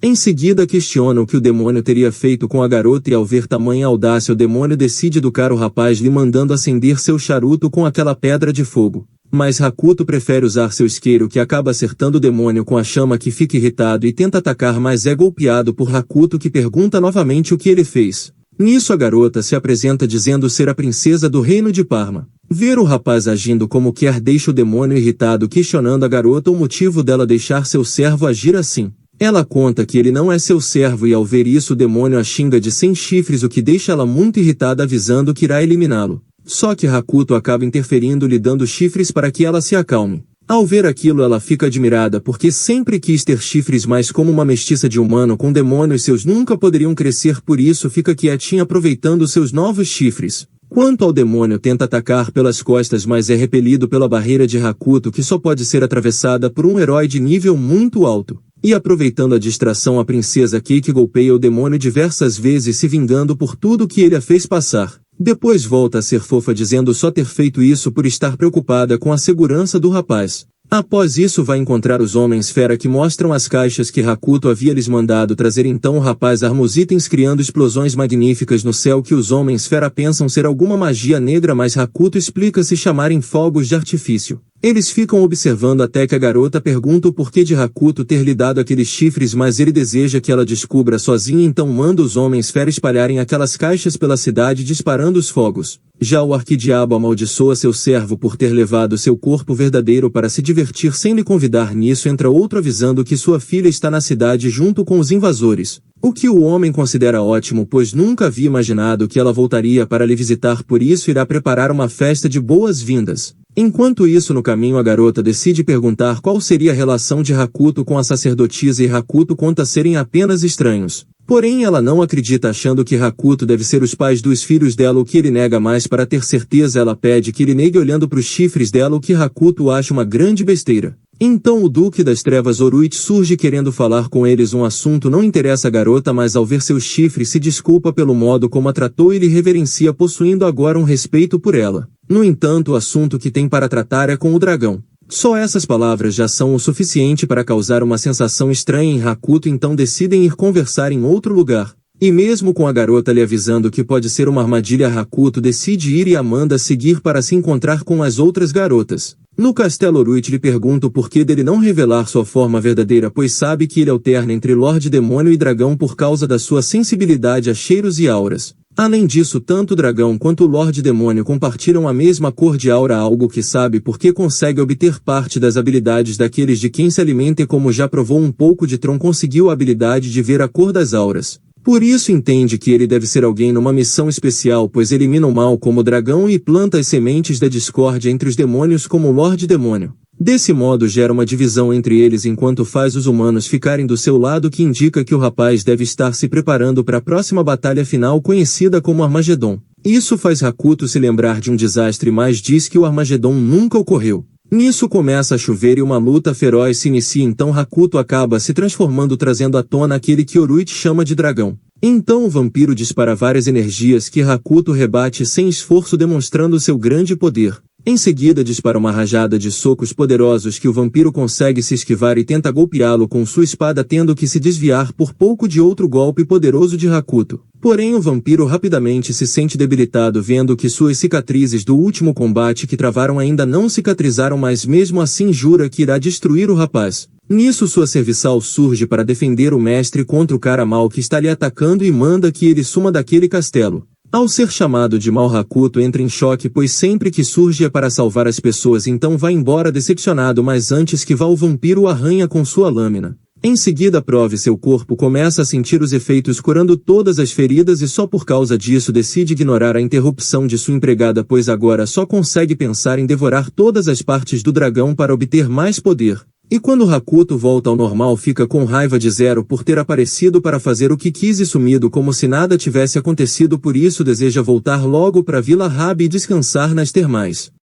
A: Em seguida questiona o que o demônio teria feito com a garota, e ao ver tamanha audácia o demônio decide educar o rapaz, lhe mandando acender seu charuto com aquela pedra de fogo. Mas Hakuto prefere usar seu isqueiro, que acaba acertando o demônio com a chama, que fica irritado e tenta atacar, mas é golpeado por Hakuto, que pergunta novamente o que ele fez. Nisso a garota se apresenta dizendo ser a princesa do reino de Parma. Ver o rapaz agindo como quer deixa o demônio irritado, questionando a garota o motivo dela deixar seu servo agir assim. Ela conta que ele não é seu servo e ao ver isso o demônio a xinga de 100 chifres, o que deixa ela muito irritada, avisando que irá eliminá-lo. Só que Hakuto acaba interferindo, lhe dando chifres para que ela se acalme. Ao ver aquilo ela fica admirada porque sempre quis ter chifres, mas como uma mestiça de humano com demônio seus nunca poderiam crescer, por isso fica quietinha aproveitando seus novos chifres. Quanto ao demônio, tenta atacar pelas costas, mas é repelido pela barreira de Hakuto, que só pode ser atravessada por um herói de nível muito alto. E aproveitando a distração, a princesa Keiki golpeia o demônio diversas vezes, se vingando por tudo que ele a fez passar. Depois volta a ser fofa, dizendo só ter feito isso por estar preocupada com a segurança do rapaz. Após isso vai encontrar os homens-fera, que mostram as caixas que Hakuto havia lhes mandado trazer. Então o rapaz arma os itens, criando explosões magníficas no céu que os homens-fera pensam ser alguma magia negra, mas Hakuto explica se chamarem fogos de artifício. Eles ficam observando até que a garota pergunta o porquê de Hakuto ter lhe dado aqueles chifres, mas ele deseja que ela descubra sozinha, então manda os homens-fera espalharem aquelas caixas pela cidade, disparando os fogos. Já o arquidiabo amaldiçoa seu servo por ter levado seu corpo verdadeiro para se divertir sem lhe convidar. Nisso entra outro avisando que sua filha está na cidade junto com os invasores. O que o homem considera ótimo, pois nunca havia imaginado que ela voltaria para lhe visitar, por isso irá preparar uma festa de boas-vindas. Enquanto isso, no caminho, a garota decide perguntar qual seria a relação de Hakuto com a sacerdotisa, e Hakuto conta serem apenas estranhos. Porém ela não acredita, achando que Hakuto deve ser os pais dos filhos dela, o que ele nega, mas para ter certeza ela pede que ele negue olhando para os chifres dela, o que Hakuto acha uma grande besteira. Então o Duque das Trevas Oruit surge querendo falar com eles. Um assunto não interessa a garota, mas ao ver seus chifres se desculpa pelo modo como a tratou e lhe reverencia, possuindo agora um respeito por ela. No entanto, o assunto que tem para tratar é com o dragão. Só essas palavras já são o suficiente para causar uma sensação estranha em Hakuto, então decidem ir conversar em outro lugar. E mesmo com a garota lhe avisando que pode ser uma armadilha, Hakuto decide ir e Amanda seguir para se encontrar com as outras garotas. No castelo, Oruit lhe pergunta o porquê dele não revelar sua forma verdadeira, pois sabe que ele alterna entre Lorde Demônio e Dragão por causa da sua sensibilidade a cheiros e auras. Além disso, tanto o Dragão quanto o Lorde Demônio compartilham a mesma cor de aura, algo que sabe porque consegue obter parte das habilidades daqueles de quem se alimenta, e como já provou um pouco de Tron, conseguiu a habilidade de ver a cor das auras. Por isso entende que ele deve ser alguém numa missão especial, pois elimina o mal como o dragão e planta as sementes da discórdia entre os demônios como o Lorde Demônio. Desse modo gera uma divisão entre eles, enquanto faz os humanos ficarem do seu lado, que indica que o rapaz deve estar se preparando para a próxima batalha final, conhecida como Armagedon. Isso faz Hakuto se lembrar de um desastre, mas diz que o Armagedon nunca ocorreu. Nisso começa a chover e uma luta feroz se inicia, então Hakuto acaba se transformando, trazendo à tona aquele que Oruit chama de dragão. Então o vampiro dispara várias energias que Hakuto rebate sem esforço, demonstrando seu grande poder. Em seguida dispara uma rajada de socos poderosos que o vampiro consegue se esquivar e tenta golpeá-lo com sua espada, tendo que se desviar por pouco de outro golpe poderoso de Hakuto. Porém o vampiro rapidamente se sente debilitado, vendo que suas cicatrizes do último combate que travaram ainda não cicatrizaram, mas mesmo assim jura que irá destruir o rapaz. Nisso sua serviçal surge para defender o mestre contra o cara mal que está lhe atacando e manda que ele suma daquele castelo. Ao ser chamado de mal, Hakuto entra em choque, pois sempre que surge é para salvar as pessoas, então vai embora decepcionado, mas antes que vá o vampiro o arranha com sua lâmina. Em seguida prove seu corpo começa a sentir os efeitos, curando todas as feridas, e só por causa disso decide ignorar a interrupção de sua empregada, pois agora só consegue pensar em devorar todas as partes do dragão para obter mais poder. E quando Hakuto volta ao normal, fica com raiva de Zero por ter aparecido para fazer o que quis e sumido como se nada tivesse acontecido, por isso deseja voltar logo para Vila Rabi e descansar nas termais.